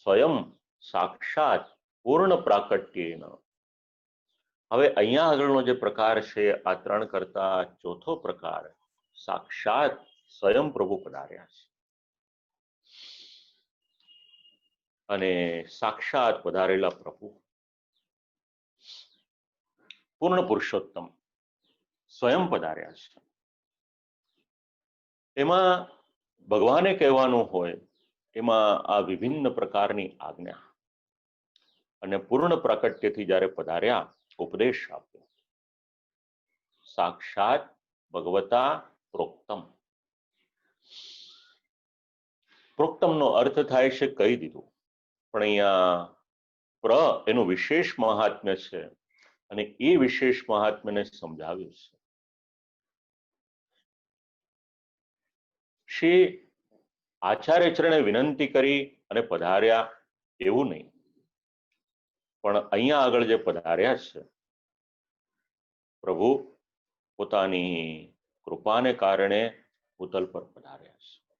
Speaker 1: સ્વયં સાક્ષાત પૂર્ણ પ્રાકટ્યેન. હવે અહીંયા આગળનો જે પ્રકાર છે, આ ત્રણ કરતા ચોથો પ્રકાર સાક્ષાત સ્વયં પ્રભુ પધાર્યા છે. અને સાક્ષાત પધારેલા પ્રભુ પૂર્ણ પુરુષોત્તમ સ્વયં પધાર્યા છે. એમાં ભગવાને કહેવાનું હોય એમાં આ વિભિન્ન પ્રકારની આજ્ઞા, અને પૂર્ણ પ્રાકટ્યથી જ્યારે પધાર્યા ઉપદેશ આપ્યો. સાક્ષાત ભગવતા પ્રોક્તમ. પ્રોક્તમનો અર્થ થાય છે કહી દીધું, પણ અહીંયા એનું વિશેષ મહાત્મ્ય છે, અને એ વિશેષ મહાત્મ્યને સમજાવ્યું છે. શ્રી આચાર્ય ચરણે વિનંતી કરી અને પધાર્યા એવું નહીં, પણ અહીંયા આગળ જે પધાર્યા છે પ્રભુ પોતાની કૃપાને કારણે ભૂતલ પર પધાર્યા છે.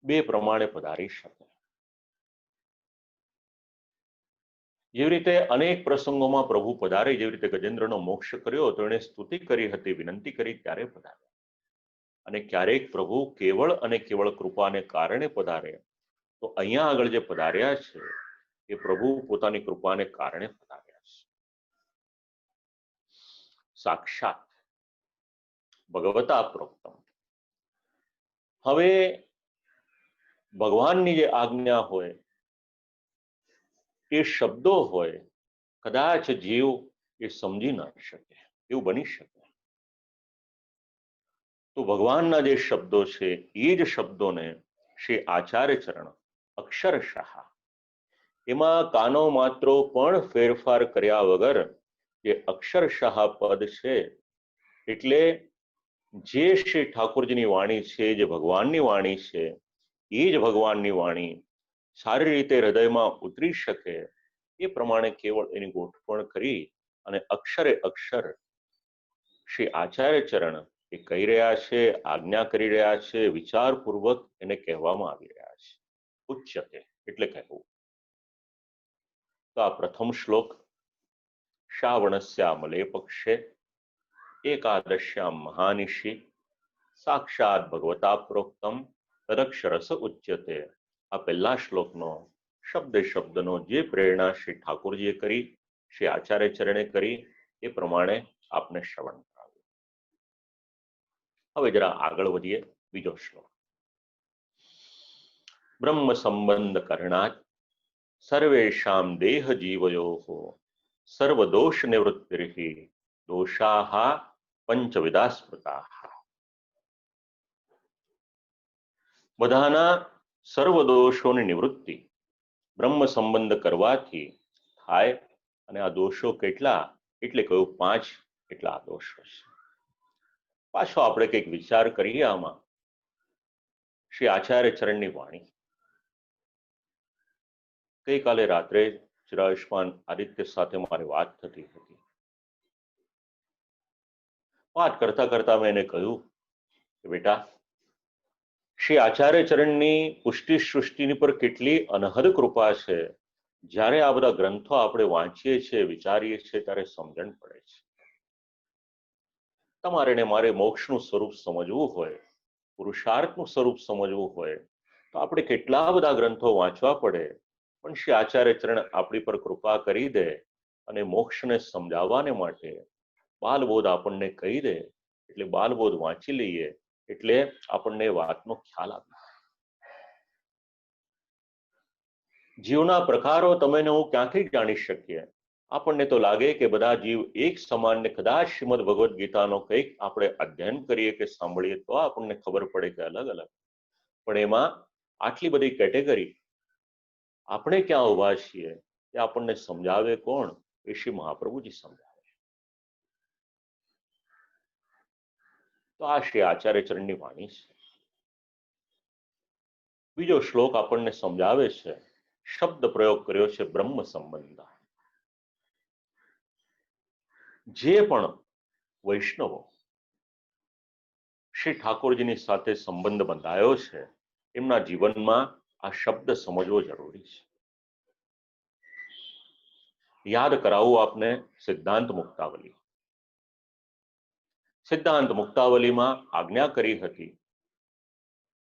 Speaker 1: બે પ્રમાણે પધારી શકે. જેવી રીતે અનેક પ્રસંગોમાં પ્રભુ પધારે, જેવી રીતે ગજેન્દ્રનો મોક્ષ કર્યો તો એણે સ્તુતિ કરી હતી, વિનંતી કરી ત્યારે પધાર્યા. અને ક્યારેક પ્રભુ કેવળ અને કેવળ કૃપાને કારણે પધારે, તો અહીંયા આગળ જે પધાર્યા છે એ પ્રભુ પોતાની કૃપાને કારણે પધાર્યા છે. સાક્ષાત ભગવતા પ્રોક્તમ. હવે ભગવાનની જે આજ્ઞા હોય, એ શબ્દો હોય, કદાચ જીવ એ સમજી ન શકે, એવું બની શકે. તો ભગવાનના જે શબ્દો છે એ જ શબ્દોને શ્રી આચાર્ય ચરણ અક્ષરશઃ એમાં કાનો માત્રો પણ ફેરફાર કર્યા વગર જે અક્ષરશઃ પદ છે, એટલે જે શ્રી ઠાકોરજીની વાણી છે, જે ભગવાનની વાણી છે, એ જ ભગવાનની વાણી સારી રીતે હૃદયમાં ઉતરી શકે એ પ્રમાણે કેવળ એની ગોઠવણ કરી અને અક્ષરે અક્ષર શ્રી આચાર્ય ચરણ એ કહી રહ્યા છે, આજ્ઞા કરી રહ્યા છે, વિચારપૂર્વક એને કહેવામાં આવી રહ્યા છે. ઉચ્યતે એટલે કહેવું. તો આ પ્રથમ શ્લોક શ્રાવણસ્યામલે પક્ષે એકાદશ્યામ મહાનિશી સાક્ષાત ભગવતા પ્રોક્તમ તદક્ષરસ ઉચ્યતે. આ પહેલા શ્લોકનો શબ્દ શબ્દનો જે પ્રેરણા શ્રી ઠાકોરજીએ કરી, શ્રી આચાર્ય ચરણે કરી, એ પ્રમાણે આપને શ્રવણ કરાવ્યું. હવે જરા આગળ વધીએ. બીજો શ્લોક. બ્રહ્મ સંબંધ કરણાત સર્વેષામ દેહ જીવયો સર્વદોષ નિવૃત્તિર્હિ દોષાહા પંચવિધા સ્મૃતા. બધાના સર્વ દોષોની નિવૃત્તિ બ્રહ્મ સંબંધ કરવાથી થાય. અને આ દોષો કેટલા? એટલે કહ્યું 5 એટલા દોષો છે. પાછો આપણે કંઈક વિચાર કરીએ આમાં. શ્રી આચાર્ય ચરણની વાણી. ગઈકાલે રાત્રે ચિરાયુષ્માન આદિત્ય સાથે મારી વાત થતી હતી. વાત કરતા કરતા મેં એને કહ્યું કે બેટા, શ્રી આચાર્ય ચરણની પુષ્ટિ સૃષ્ટિની પર કેટલી અનહદ કૃપા છે. જ્યારે આ બધા ગ્રંથો આપણે વાંચીએ છીએ, વિચારીએ છીએ, ત્યારે સમજણ પડે છે. તમારે ને મારે મોક્ષનું સ્વરૂપ સમજવું હોય, પુરુષાર્થનું સ્વરૂપ સમજવું હોય, તો આપણે કેટલા બધા ગ્રંથો વાંચવા પડે. પણ શ્રી આચાર્ય ચરણ આપણી પર કૃપા કરી દે અને મોક્ષને સમજાવવાને માટે બાલબોધ આપણને કહી દે. એટલે બાલબોધ વાંચી લઈએ એટલે આપણને વાતનો ખ્યાલ આવે. જીવના પ્રકારો તમે ને હું ક્યાંથી જાણી શકીએ? આપણને તો લાગે કે બધા જીવ એક સમાન ને કદાચ શ્રીમદ ભગવદ્ ગીતાનો કંઈક આપણે અધ્યયન કરીએ કે સાંભળીએ તો આપણને ખબર પડે કે અલગ અલગ. પણ એમાં આટલી બધી કેટેગરી આપણે ક્યાં ઉભા છીએ એ આપણને સમજાવે કોણ? એ શ્રી મહાપ્રભુજી સમજાવે. તો આ શ્રી આચાર્ય ચરણની વાણી છે. બીજો શ્લોક આપણને સમજાવે છે. શબ્દ પ્રયોગ કર્યો છે બ્રહ્મ સંબંધ. જે પણ વૈષ્ણવો શ્રી ઠાકોરજીની સાથે સંબંધ બંધાયો છે, એમના જીવનમાં આ શબ્દ સમજવો જરૂરી છે. યાદ કરાવું આપને સિદ્ધાંત મુક્તાવલી. સિદ્ધાંત મુક્તાવલીમાં આજ્ઞા કરી હતી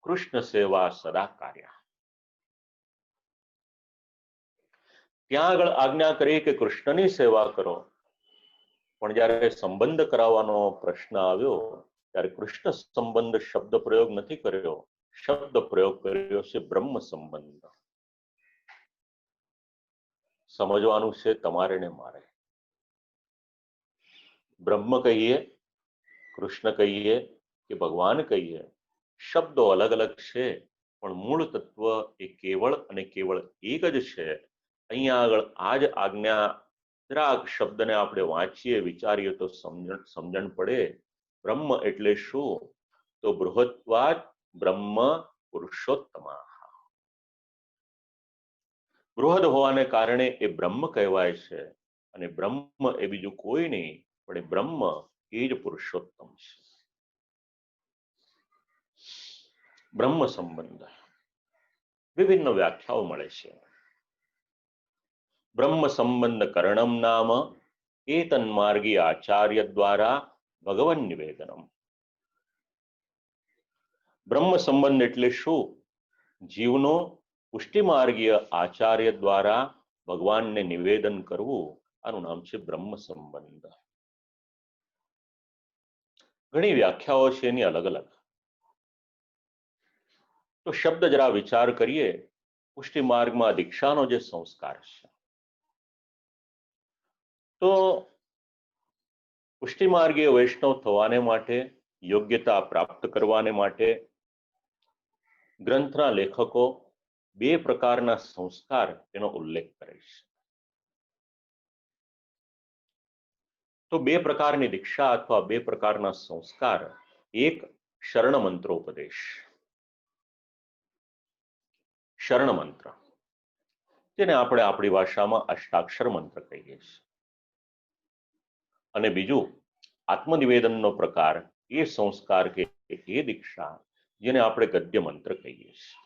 Speaker 1: કૃષ્ણ સેવા સદા કાર્ય. ત્યાં આગળ આજ્ઞા કરી કે કૃષ્ણની સેવા કરો. પણ જ્યારે સંબંધ કરાવવાનો પ્રશ્ન આવ્યો ત્યારે કૃષ્ણ સંબંધ શબ્દ પ્રયોગ નથી કર્યો. શબ્દ પ્રયોગ કર્યો છે બ્રહ્મ સંબંધ. સમજવાનું છે તમારે ને મારે. બ્રહ્મ કહીએ, કૃષ્ણ કહીએ કે ભગવાન કહીએ, શબ્દો અલગ અલગ છે, પણ મૂળ તત્વ એ કેવળ અને કેવળ એક જ છે. અહીંયા આગળ આ જ આજ્ઞા જરાક શબ્દને આપણે વાંચીએ, વિચારીએ તો સમજણ પડે. બ્રહ્મ એટલે શું? તો બૃહત્વાદ બ્રહ્મ પુરુષોત્તમા. બૃહદ હોવાને કારણે એ બ્રહ્મ કહેવાય છે. અને બ્રહ્મ એ બીજું કોઈ નહીં, પણ એ બ્રહ્મ એ જ પુરુષોત્તમ છે. બ્રહ્મ સંબંધ વિભિન્ન વ્યાખ્યાઓ મળે છે. બ્રહ્મ સંબંધ કરણમ નામ એતન્માર્ગી આચાર્ય દ્વારા ભગવન નિવેદનમ. બ્રહ્મ સંબંધ એટલે શું? જીવનો પુષ્ટિમાર્ગીય આચાર્ય દ્વારા ભગવાનને નિવેદન કરવું, આનું નામ છે બ્રહ્મ સંબંધ. ઘણી વ્યાખ્યાઓ છે એની અલગ અલગ. તો શબ્દ જરા વિચાર કરીએ. પુષ્ટિ માર્ગમાં દીક્ષાનો જે સંસ્કાર છે, તો પુષ્ટિ માર્ગીય વૈષ્ણવ થવાને માટે, યોગ્યતા પ્રાપ્ત કરવાને માટે ગ્રંથના લેખકો 2 પ્રકારના સંસ્કાર એનો ઉલ્લેખ કરે છે. તો 2 પ્રકારની દીક્ષા અથવા 2 પ્રકારના સંસ્કાર. એક શરણ મંત્રોપદેશ, શરણ મંત્ર, જેને આપણે આપણી ભાષામાં અષ્ટાક્ષર મંત્ર કહીએ છીએ. અને બીજું આત્મનિવેદનનો પ્રકાર, એ સંસ્કાર કે એ દીક્ષા જેને આપણે ગદ્ય મંત્ર કહીએ છીએ.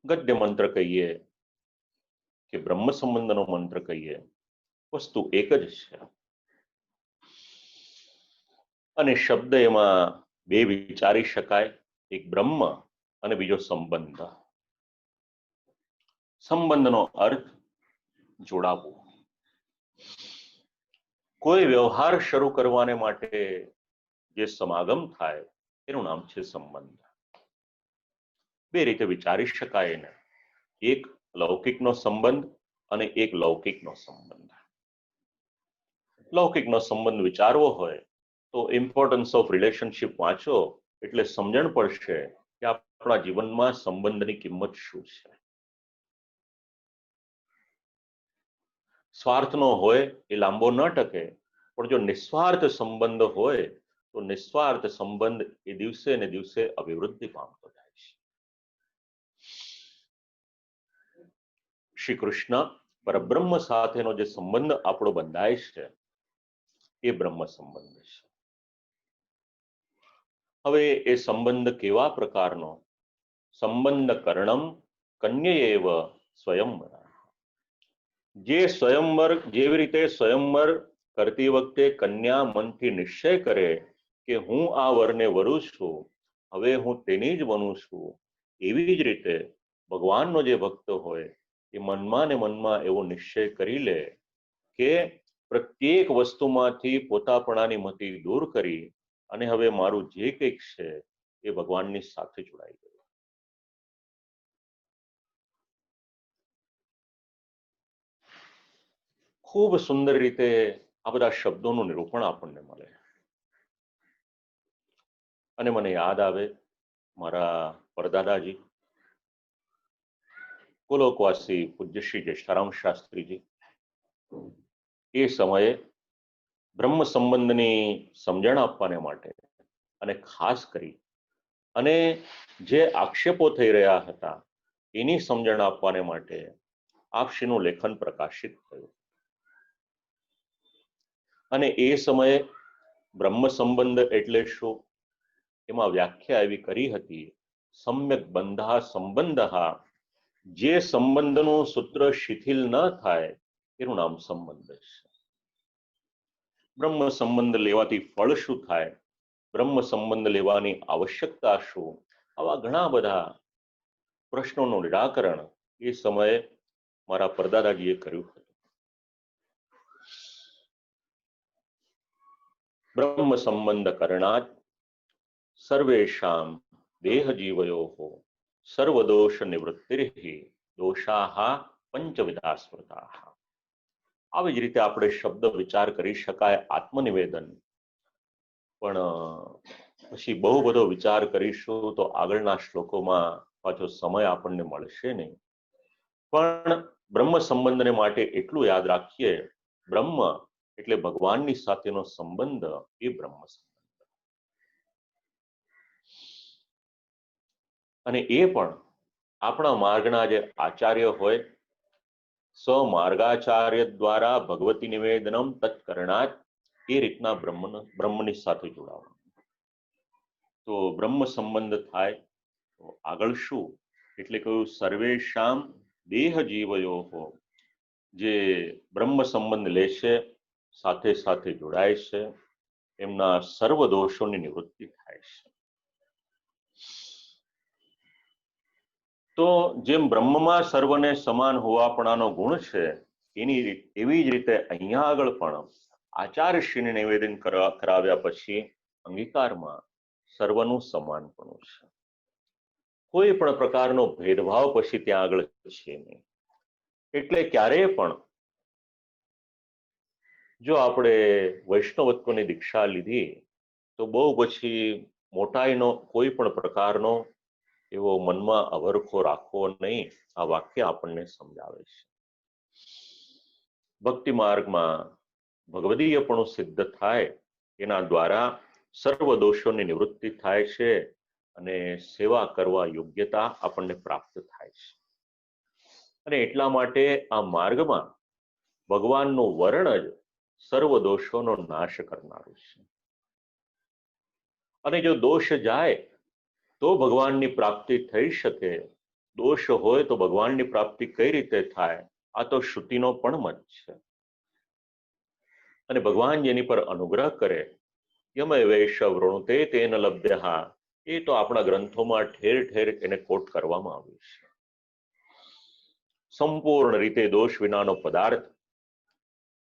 Speaker 1: ગદ્ય મંત્ર કહીએ કે બ્રહ્મ સંબંધનો મંત્ર કહીએ, વસ્તુ એક જ છે. અને શબ્દ એમાં 2 વિચારી શકાય. એક બ્રહ્મ અને બીજો સંબંધ. સંબંધનો અર્થ જોડાવવું. કોઈ વ્યવહાર શરૂ કરવાને માટે જે સમાગમ થાય એનું નામ છે સંબંધ. 2 રીતે વિચારી શકાય એને. એક લૌકિકનો સંબંધ અને એક લૌકિકનો સંબંધ. લૌકિકનો સંબંધ વિચારવો હોય તો ઇમ્પોર્ટન્સ ઓફ રિલેશનશિપ વાંચો, એટલે સમજણ પડશે કે આપણા જીવનમાં સંબંધની કિંમત શું છે. સ્વાર્થનો હોય એ લાંબો ન ટકે, પણ જો નિસ્વાર્થ સંબંધ હોય તો નિસ્વાર્થ સંબંધ એ દિવસે ને દિવસે અભિવૃદ્ધિ પામતો થાય છે. શ્રી કૃષ્ણ પરબ્રહ્મ સાથેનો જે સંબંધ આપણો બંધાય છે એ બ્રહ્મ સંબંધ છે. હવે એ સંબંધ કેવા પ્રકારનો? સંબંધ કર્ણમ કન્યૈવ સ્વયંવર. જે સ્વયંવર, જેવી રીતે સ્વયંવર કરતી વખતે કન્યા મનથી નિશ્ચય કરે કે હું આ વરને વરું છું, હવે હું તેની જ બનું છું, એવી જ રીતે ભગવાનનો જે ભક્ત હોય એ મનમાં ને મનમાં એવો નિશ્ચય કરી લે કે પ્રત્યેક વસ્તુમાંથી પોતાપણાની મતિ દૂર કરી અને હવે મારું જે કંઈક છે એ ભગવાનની સાથે જોડાઈ ગયું. ખૂબ સુંદર રીતે આ બધા શબ્દોનું નિરૂપણ આપણને મળે. અને મને યાદ આવે મારા પરદાદાજી ગોલોકવાસી પૂજ્ય શ્રી જેષ્ઠારામ શાસ્ત્રીજી, એ સમયે બ્રહ્મ સંબંધની સમજણ આપવાને માટે અને ખાસ કરી અને જે આક્ષેપો થઈ રહ્યા હતા એની સમજણ આપવાને માટે આપશ્રીનું લેખન પ્રકાશિત થયું. અને એ સમયે બ્રહ્મ સંબંધ એટલે શું, એમાં વ્યાખ્યા એવી કરી હતી, સમ્યક બંધા સંબંધ, જે સંબંધનું સૂત્ર શિથિલ ન થાય એનું નામ સંબંધ છે. બ્રહ્મ સંબંધ લેવાથી ફળ શું થાય, બ્રહ્મ સંબંધ લેવાની આવશ્યકતા શું, આવા ઘણા બધા પ્રશ્નોનું નિરાકરણ એ સમયે મારા પરદાદાજીએ કર્યું હતું. બ્રહ્મ સંબંધ કરણાત સર્વેષામ દેહ જીવયો સર્વદોષ નિવૃત્તિર્હિ દોષાહ પંચવિધા સ્મૃતાઃ. આવી જ રીતે આપણે શબ્દ વિચાર કરી શકાય આત્મનિવેદન, પણ પછી બહુ બધો વિચાર કરીશું તો આગળના શ્લોકોમાં પાછો સમય આપણને મળશે નહીં. પણ બ્રહ્મ સંબંધને માટે એટલું યાદ રાખીએ, બ્રહ્મ એટલે ભગવાનની સાથેનો સંબંધ, એ બ્રહ્મ સંબંધ. અને એ પણ આપણા માર્ગના જે આચાર્ય હોય, સ્વમાર્ગાચાર્ય દ્વારા ભગવતી નિવેદનમ તત્કરણાત, એ રીતના બ્રહ્મની સાથે જોડાવાનું. તો બ્રહ્મ સંબંધ થાય તો આગળ શું, એટલે કહ્યું સર્વેશામ દેહ જીવયો, જે બ્રહ્મ સંબંધ લેશે સાથે સાથે જોડાય છે એમના સર્વ દોષોની નિવૃત્તિ થાય છે. તો જેમ બ્રહ્મમાં સર્વને સમાન હોવાપણાનો ગુણ છે, એવી જ રીતે અહીંયા આગળ પણ આચાર્યશ્રીને નિવેદન કરાવ્યા પછી અંગીકારમાં સર્વનું સમાનપણું છે. કોઈ પણ પ્રકારનો ભેદભાવ પછી ત્યાં આગળ છે નહીં. એટલે ક્યારેય પણ જો આપણે વૈષ્ણવત્વની દીક્ષા લીધી તો બહુ પછી મોટાઈનો કોઈ પણ પ્રકારનો એવો મનમાં અવરખો રાખવો નહીં. આ વાક્ય આપણને સમજાવે છે. ભક્તિ માર્ગમાં ભગવદીયપણું સિદ્ધ થાય એના દ્વારા સર્વ દોષોની નિવૃત્તિ થાય છે અને સેવા કરવા યોગ્યતા આપણને પ્રાપ્ત થાય છે. અને એટલા માટે આ માર્ગમાં ભગવાનનું વર્ણ જ સર્વ દોષોનો નાશ કરનારું છે. અને જો દોષ જાય તો ભગવાનની પ્રાપ્તિ થઈ શકે. દોષ હોય તો ભગવાનની પ્રાપ્તિ કઈ રીતે થાય, આ તો શ્રુતિનો પણ મત છે. અને ભગવાન જેની પર અનુગ્રહ કરે, યમય વૈશ વૃણુતે તેન લભ્ય, એ તો આપણા ગ્રંથોમાં ઠેર ઠેર એને કોટ કરવામાં આવ્યું છે. સંપૂર્ણ રીતે દોષ વિનાનો પદાર્થ,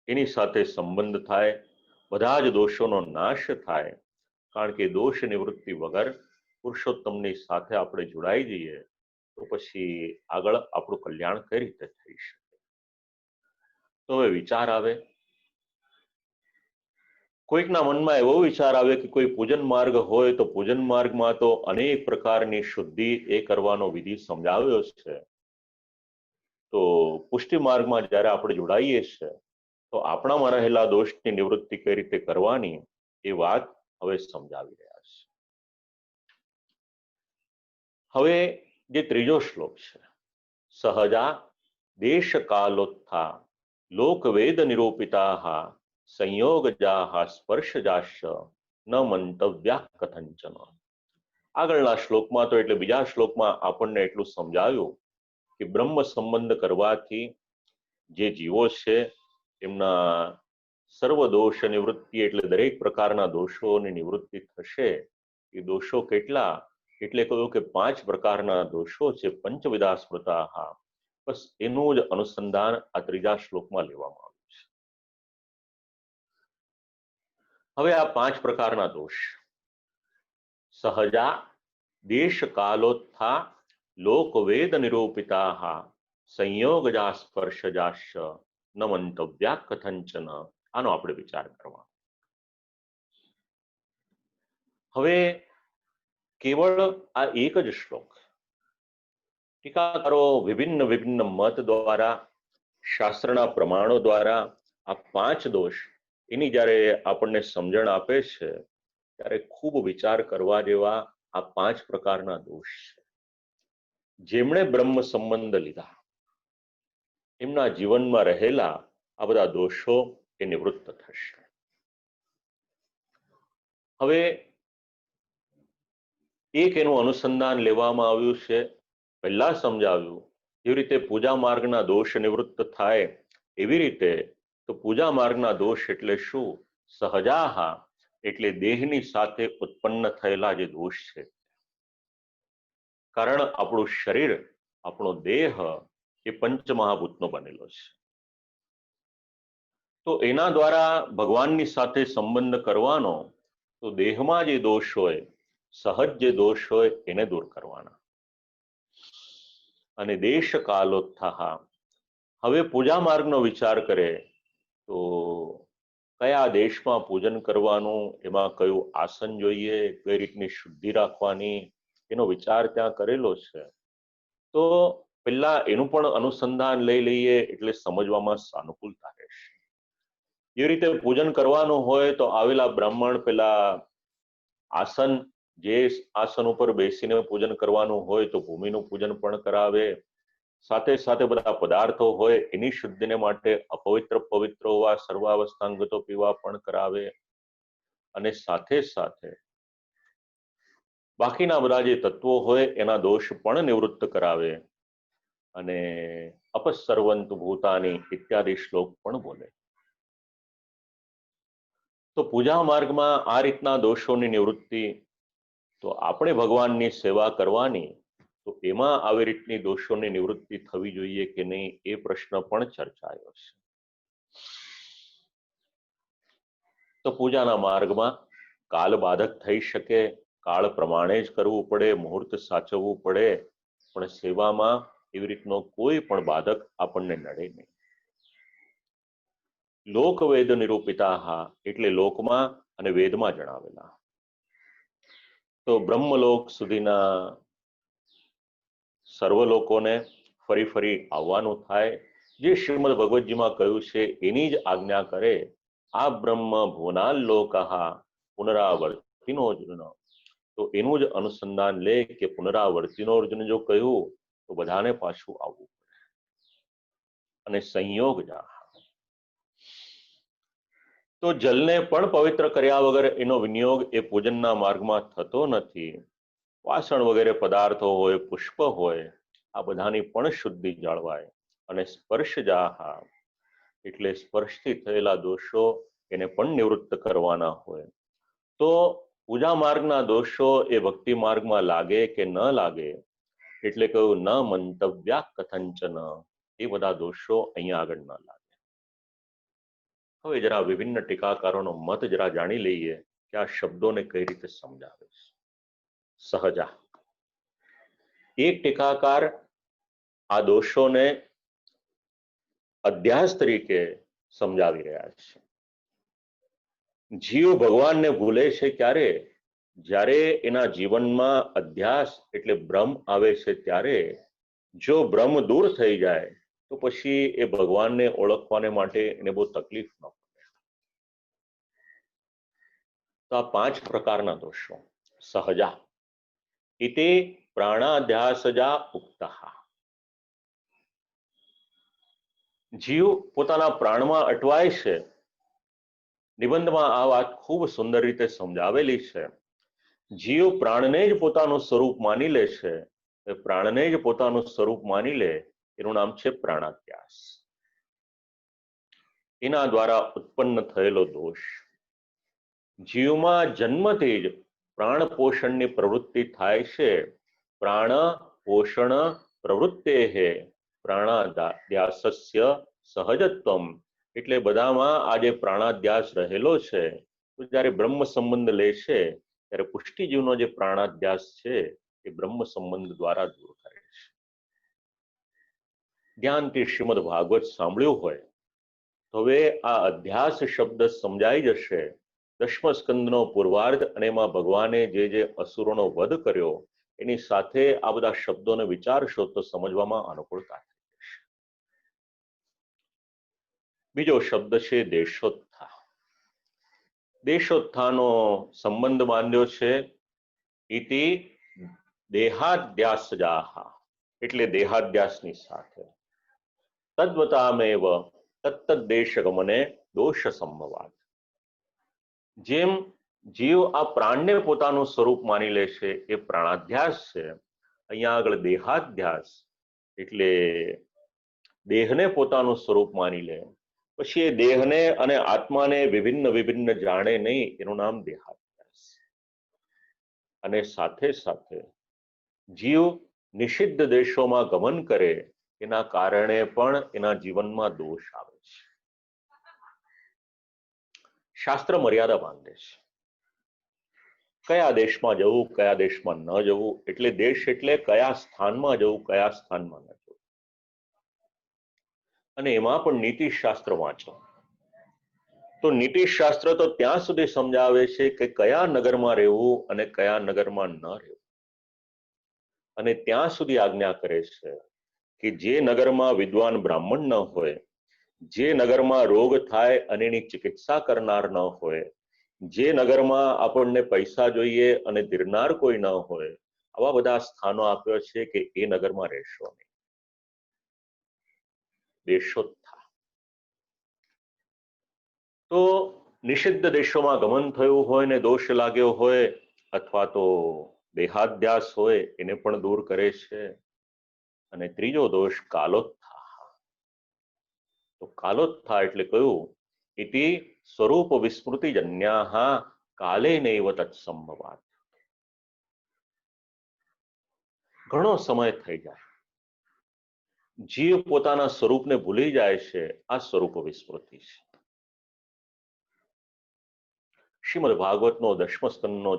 Speaker 1: એની સાથે સંબંધ થાય, બધા જ દોષોનો નાશ થાય. કારણ કે દોષ નિવૃત્તિ વગર પુરુષોત્તમની સાથે આપણે જોડાઈ જઈએ તો પછી આગળ આપણું કલ્યાણ કઈ રીતે થઈ શકે. તો હવે વિચાર આવે કોઈકના મનમાં એવો વિચાર આવે કે કોઈ પૂજન માર્ગ હોય તો પૂજન માર્ગમાં તો અનેક પ્રકારની શુદ્ધિ એ કરવાનો વિધિ સમજાવ્યો છે, તો પુષ્ટિ માર્ગમાં જ્યારે આપણે જોડાઈએ છીએ તો આપણામાં રહેલા દોષની નિવૃત્તિ કઈ રીતે કરવાની એ વાત હવે સમજાવી રહ્યા છે. હવે જે ત્રીજો શ્લોક છે, સહજા દેશ કાલોત્થા લોકવેદ નિરૂપિતા સંયોગજાહ સ્પર્શજાશ્ચ ન મંતવ્યા કથંચન. આગળના શ્લોકમાં તો એટલે બીજા શ્લોકમાં આપણને એટલું સમજાવ્યું કે બ્રહ્મ સંબંધ કરવાથી જે જીવો છે એમના સર્વ દોષ નિવૃત્તિ એટલે દરેક પ્રકારના દોષોની નિવૃત્તિ થશે. એ દોષો કેટલા? એટલે કહ્યું કે 5 પ્રકારના દોષો છે, પંચવિધા સ્મૃતા. બસ એનું જ અનુસંધાન આ ત્રીજા શ્લોકમાં લેવામાં આવ્યું છે. હવે આ 5 પ્રકારના દોષ, સહજા દેશ કાલોત્થા લોકવેદ નિરૂપિતા સંયોગજા સ્પર્શજાશ્ચ ન મંતવ્યા કથંચન. આનો આપણે વિચાર કરવા. હવે કેવળ આ એક જ શ્લોક, ટીકાકારો વિભિન્ન મત દ્વારા, શાસ્ત્રના પ્રમાણો દ્વારા આ 5 દોષ એની જ્યારે આપણને સમજણ આપે છે ત્યારે ખૂબ વિચાર કરવા જેવા આ 5 પ્રકારના દોષ છે. જેમણે બ્રહ્મ સંબંધ લીધા એમના જીવનમાં રહેલા આ બધા દોષો એ નિવૃત્ત થશે. હવે એક એનું અનુસંધાન લેવામાં આવ્યું છે. પહેલા સમજાવ્યું જેવી રીતે પૂજા માર્ગના દોષ નિવૃત્ત થાય એવી રીતે તો પૂજા માર્ગના દોષ એટલે શું? સહજાહ એટલે દેહની સાથે ઉત્પન્ન થયેલા જે દોષ છે. કારણ આપણું શરીર, આપણો દેહ એ પંચમહાભૂતનો બનેલો છે, તો એના દ્વારા ભગવાનની સાથે સંબંધ કરવાનો, તો દેહમાં જે દોષ હોય, સહજ જે દોષ હોય એને દૂર કરવાના. અને દેશ કાલોત્થા, હવે પૂજા માર્ગનો વિચાર કરે તો કયા દેશમાં પૂજન કરવાનું, એમાં કયું આસન જોઈએ, કઈ રીતની શુદ્ધિ રાખવાની, એનો વિચાર ત્યાં કરેલો છે. તો પહેલા એનું પણ અનુસંધાન લઈ લઈએ એટલે સમજવામાં સાનુકૂળતા રહેશે. જે રીતે પૂજન કરવાનું હોય તો આવેલા બ્રાહ્મણ પેલા આસન, જે આસન ઉપર બેસીને પૂજન કરવાનું હોય તો ભૂમિનું પૂજન પણ કરાવે. સાથે સાથે બધા પદાર્થો હોય એની શુદ્ધિને માટે અપવિત્ર પવિત્ર હોવા સર્વાવસ્થાંગતો પીવા પણ કરાવે. અને સાથે સાથે બાકીના બધા જે તત્વો હોય એના દોષ પણ નિવૃત્ત કરાવે. અને અપસર્વંત ભૂતાની ઇત્યાદિ શ્લોક પણ બોલે. તો પૂજા માર્ગમાં આ રીતના દોષોની નિવૃત્તિ, તો આપણે ભગવાનની સેવા કરવાની, તો એમાં આવી રીતની દોષોની નિવૃત્તિ થવી જોઈએ કે નહીં એ પ્રશ્ન પણ ચર્ચાયો છે. તો પૂજાના માર્ગમાં કાલ બાધક થઈ શકે, કાળ પ્રમાણે જ કરવું પડે, મુહૂર્ત સાચવવું પડે, પણ સેવામાં એવી રીતનો કોઈ પણ બાધક આપણને નડે નહીં. લોકવેદ નિરૂપિતા એટલે લોકમાં અને વેદમાં જણાવેલા. તો બ્રહ્મલોક સુધીના સર્વ લોકોને ફરી ફરી આવવાનું થાય. જે શ્રીમદ ભગવતજીમાં કહ્યું છે એની જ આજ્ઞા કરે. આ બ્રહ્મ ભુવનાલ લોકઃ પુનરાવર્તિનો અર્જુન. તો એનું જ અનુસંધાન લે કે પુનરાવર્તિનો અર્જુન જો કહ્યું તો બધાને પાછું આવવું પડે. અને સંયોગ જા, તો જલને પણ પવિત્ર કર્યા વગર એનો વિનિયોગ એ પૂજનના માર્ગમાં થતો નથી. વાસણ વગેરે પદાર્થો હોય, પુષ્પ હોય, આ બધાની પણ શુદ્ધિ જાળવાય. અને સ્પર્શજાહ એટલે સ્પર્શથી થયેલા દોષો એને પણ નિવૃત્ત કરવાના હોય. તો પૂજા માર્ગના દોષો એ ભક્તિ માર્ગમાં લાગે કે ન લાગે, એટલે કહ્યું ન મંતવ્યા કથંચન, એ બધા દોષો અહીંયા આગળ ન લાગે. હવે જરા વિભિન્ન ટીકાકારોનો મત જરા જાણી લઈએ કે આ શબ્દોને કઈ રીતે સમજાવે છે. સહજા, એક ટીકાકાર આ દોષોને અધ્યાસ તરીકે સમજાવી રહ્યા છે. જીવ ભગવાનને ભૂલે છે ક્યારે? જ્યારે એના જીવનમાં અધ્યાસ એટલે ભ્રમ આવે છે ત્યારે. જો ભ્રમ દૂર થઈ જાય તો પછી એ ભગવાનને ઓળખવાને માટે એને બહુ તકલીફ ન પડે. તો આ 5 પ્રકારના દોષો સહજા ઇતે પ્રાણાધ્યાસજા ઉક્તઃ. જીવ પોતાના પ્રાણમાં અટવાય છે. નિબંધમાં આ વાત ખૂબ સુંદર રીતે સમજાવેલી છે. જીવ પ્રાણને જ પોતાનું સ્વરૂપ માની લે છે. પ્રાણને જ પોતાનું સ્વરૂપ માની લે એનું નામ છે પ્રાણાધ્યાસ. એના દ્વારા ઉત્પન્ન થયેલો દોષ. જીવમાં જન્મથી જ પ્રાણ પોષણની પ્રવૃત્તિ થાય છે. પ્રાણ પોષણ પ્રવૃત્તે પ્રાણાધ્યાસસ્ય સહજત્વમ. એટલે બધામાં આ જે પ્રાણાધ્યાસ રહેલો છે, તો જ્યારે બ્રહ્મ સંબંધ લે છે ત્યારે પુષ્ટિજીવનો જે પ્રાણાધ્યાસ છે એ બ્રહ્મ સંબંધ દ્વારા દૂર કરે છે. ધ્યાનથી શ્રીમદ ભાગવત સાંભળ્યું હોય તો હવે આ અધ્યાસ શબ્દ સમજાઈ જશે. દશમ સ્કંદનો પૂર્વાર્ધ અને એમાં ભગવાને જે અસુરોનો વધ કર્યો એની સાથે આ બધા શબ્દોને વિચારશો તો સમજવામાં અનુકૂળતા થઈ જશે. બીજો શબ્દ છે દેશોત્થા. દેશોત્થાનો સંબંધ બાંધ્યો છે ઇતિ દેહાધ્યાસજાહ, એટલે દેહાધ્યાસની સાથે. તદ્વતામેવ તત્તદ્દેશ ગમને દોષ સંભવાત. જેમ જીવ આ પ્રાણને પોતાનું સ્વરૂપ માની લે છે એ પ્રાણાધ્યાસ છે. અહીંયા આગળ દેહાધ્યાસ એટલે દેહને પોતાનું સ્વરૂપ માની લે, પછી એ દેહને અને આત્માને વિભિન્ન વિભિન્ન જાણે નહીં, એનું નામ દેહાધ્યાસ. અને સાથે સાથે જીવ નિષિદ્ધ દેશોમાં ગમન કરે એના કારણે પણ એના જીવનમાં દોષ આવે છે. શાસ્ત્ર મર્યાદા બાંધે છે. કયા દેશમાં જવું, કયા દેશમાં ન જવું. એટલે દેશ એટલે કયા સ્થાનમાં જવું, કયા સ્થાનમાં ન જવું. અને એમાં પણ નીતિશાસ્ત્ર વાંચો તો નીતિશાસ્ત્ર તો ત્યાં સુધી સમજાવે છે કે કયા નગરમાં રહેવું અને કયા નગરમાં ન રહેવું. અને ત્યાં સુધી આજ્ઞા કરે છે કે જે નગરમાં વિદ્વાન બ્રાહ્મણ ન હોય, જે નગરમાં રોગ થાય અને એની ચિકિત્સા કરનાર ન હોય, જે નગરમાં આપણને પૈસા જોઈએ અને ધીરનાર કોઈ ન હોય, આવા બધા સ્થાનો આપ્યો છે કે એ નગરમાં રહેશો નહીં. દેશોત્થા. તો નિષિદ્ધ દેશોમાં ગમન થયું હોય ને દોષ લાગ્યો હોય અથવા તો દેહાધ્યાસ હોય એને પણ દૂર કરે છે. અને ત્રીજો દોષ કાલોત્થા. તો કાલોત્થા એટલે કયું? ઇતિ સ્વરૂપ વિસ્મૃતિજન્યાઃ કાલે નૈવ તત્સંભવાત. ઘણો સમય થઈ જાય, જીવ પોતાના સ્વરૂપને ભૂલી જાય છે. આ સ્વરૂપ વિસ્મૃતિ છે. શ્રીમદ ભાગવતનો દશમ સ્કંદનો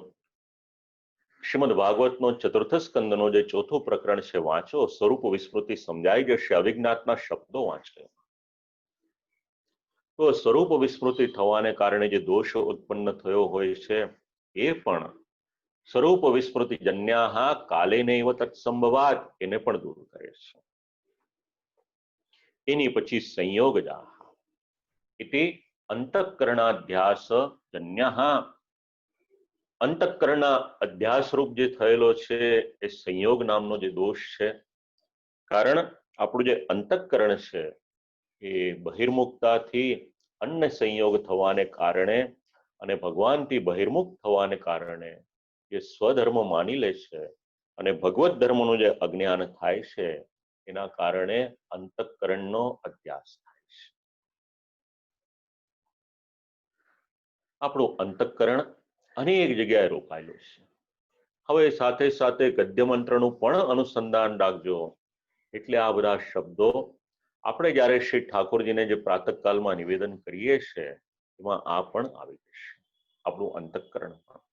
Speaker 1: શ્રીમદ ભાગવતનો ચતુર્થ સ્કંદનો જે ચોથું પ્રકરણ છે વાંચો, સ્વરૂપ વિસ્મૃતિ સમજાઈ જશે. અવિજ્ઞાતના શબ્દો વાંચો. તો સ્વરૂપ વિસ્મૃતિ થવાને કારણે જે દોષ ઉત્પન્ન થયો હોય છે એ પણ સ્વરૂપ વિસ્મૃતિ જન્યાઃ કાલે નૈવ તત્સંભવાત એને પણ દૂર કરે છે. એની પછી સંયોગજાઃ ઇતિ અંતઃકરણાધ્યાસ જન્યાઃ. અંતઃકરણના અધ્યાસ રૂપ જે થયેલો છે એ સંયોગ નામનો જે દોષ છે. કારણ આપણું જે અંતઃકરણ છે એ બહિર્મુખતાથી અન્ય સંયોગ થવાને કારણે અને ભગવાનથી બહિર્મુખ થવાને કારણે જે સ્વધર્મ માની લે છે અને ભગવત ધર્મનું જે અજ્ઞાન થાય છે એના કારણે અંતઃકરણનો અધ્યાસ થાય છે. આપણું અંતઃકરણ અનેક જગ્યાએ રોકાયેલું છે. હવે સાથે સાથે ગદ્ય મંત્રનું પણ અનુસંધાન રાખજો. એટલે આ બધા શબ્દો આપણે જ્યારે શ્રી ઠાકોરજીને જે પ્રાતઃકાલમાં નિવેદન કરીએ છીએ એમાં આ પણ આવી જશે, આપણું અંતઃકરણ પણ.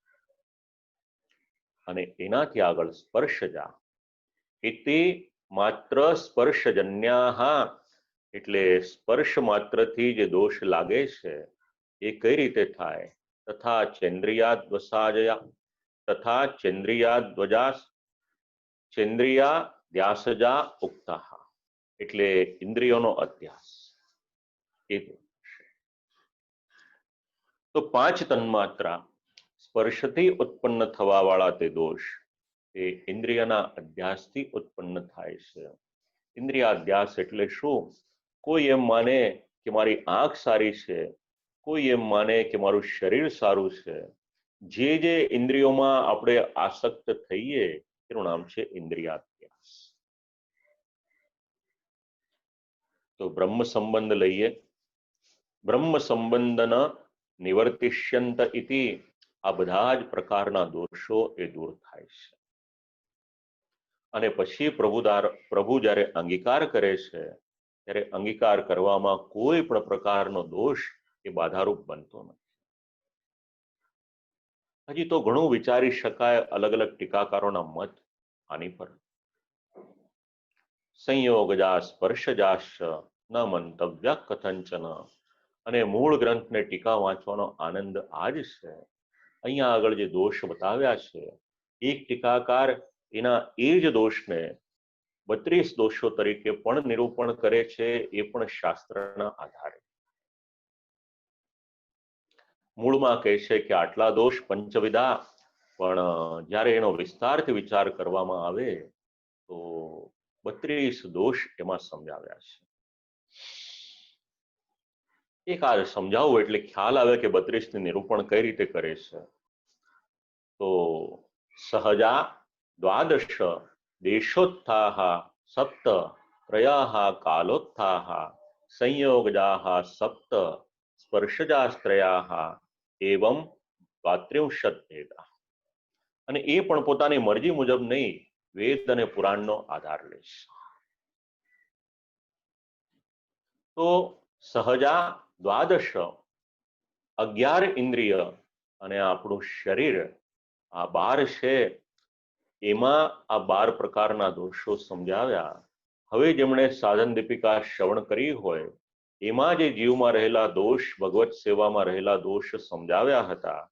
Speaker 1: અને એનાથી આગળ સ્પર્શજા ઇતિ માત્ર સ્પર્શજન્યાઃ. એટલે સ્પર્શ માત્રથી જે દોષ લાગે છે એ કઈ રીતે થાય? તથા ચેન્દ્રિયાદ્વસાજયા તથા ચેન્દ્રિયાદ્યાસજા ઉક્તા, એટલે ઇન્દ્રિયોનો અધ્યાસ એ દોષ. તો 5 તન્માત્રા સ્પર્શથી ઉત્પન્ન થવા વાળા તે દોષ એ ઇન્દ્રિયના અધ્યાસથી ઉત્પન્ન થાય છે. ઇન્દ્રિયાધ્યાસ એટલે શું? કોઈ એમ માને કે મારી આંખ સારી છે, કોઈ એમ માને કે મારું શરીર સારું છે. જે ઇન્દ્રિયોમાં આપણે આસક્ત થઈએ એનું નામ છે ઇન્દ્રિયાધ્યાસ. તો બ્રહ્મ સંબંધ લઈએ. બ્રહ્મ સંબંધન નિવર્તિષ્યંત ઇતિ, આ બધા જ પ્રકારના દોષો એ દૂર થાય છે. અને પછી પ્રભુ જ્યારે અંગીકાર કરે છે ત્યારે અંગીકાર કરવામાં કોઈ પણ પ્રકારનો દોષ એ બાધારૂપ બનતો નથી. હજી તો ઘણું વિચારી શકાય, અલગ અલગ ટીકાકારોના મત આની પર. સંયોગજા સ્પર્શજાશ ન મંતવ્ય કથંચન, અને મૂળ ગ્રંથને ટીકા વાંચવાનો આનંદ આ જ છે. અહીંયા આગળ જે દોષ બતાવ્યા છે, એક ટીકાકાર એના એ જ દોષને 32 દોષો તરીકે પણ નિરૂપણ કરે છે, એ પણ શાસ્ત્રના આધારે. મૂળમાં કહે છે કે આટલા દોષ પંચવિધા, પણ જ્યારે એનો વિસ્તારથી વિચાર કરવામાં આવે તો 32 દોષ એમાં સમજાવ્યા છે. એકાદ સમજાવવું એટલે ખ્યાલ આવે કે 32 ની નિરૂપણ કઈ રીતે કરે છે. તો સહજા દ્વાદશ દેશોત્થાહ સપ્ત ત્રયાઃ કાલોત્થાહ સંયોગજાઃ સપ્ત સ્પર્શજાસ્ત્રયાઃ એવં 32 ભેદા. અને એ પણ પોતાની મરજી મુજબ નહીં, વેદ અને પુરાણનો આધાર લે છે. તો સહજા દ્વાદશ, 11 ઇન્દ્રિય અને આપણું શરીર, આ 12 છે. એમાં આ 12 પ્રકારના દોષો સમજાવ્યા. હવે જેમણે સાધન દીપિકા શ્રવણ કરી હોય એમાં જે જીવમાં રહેલા દોષ, ભગવત સેવામાં રહેલા દોષ સમજાવ્યા હતા,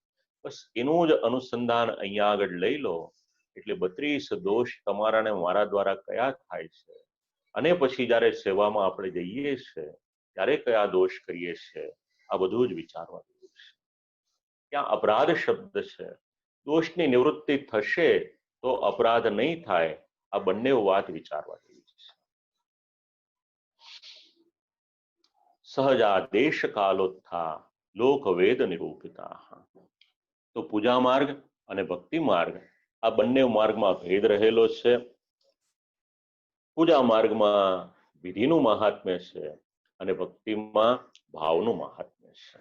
Speaker 1: બસ એનું જ અનુસંધાન અહીંયા આગળ લઈ લો એટલે 32 દોષ તમારા ને મારા દ્વારા કયા થાય છે, અને પછી જ્યારે સેવામાં આપણે જઈએ છીએ ત્યારે કયા દોષ કરીએ છીએ, આ બધું જ વિચારવા જેવું છે. ત્યાં અપરાધ શબ્દ છે. દોષની નિવૃત્તિ થશે તો અપરાધ નહીં થાય, આ બંને વાત વિચારવા જેવી છે. સહજા દેશ કાલોત્થા લોકવેદ નિરૂપિતા. તો પૂજા માર્ગ અને ભક્તિ માર્ગ, આ બંને માર્ગમાં ભેદ રહેલો છે. પૂજા માર્ગમાં વિધિનું મહાત્મ્ય છે અને ભક્તિમાં ભાવનું મહાત્મ્ય છે.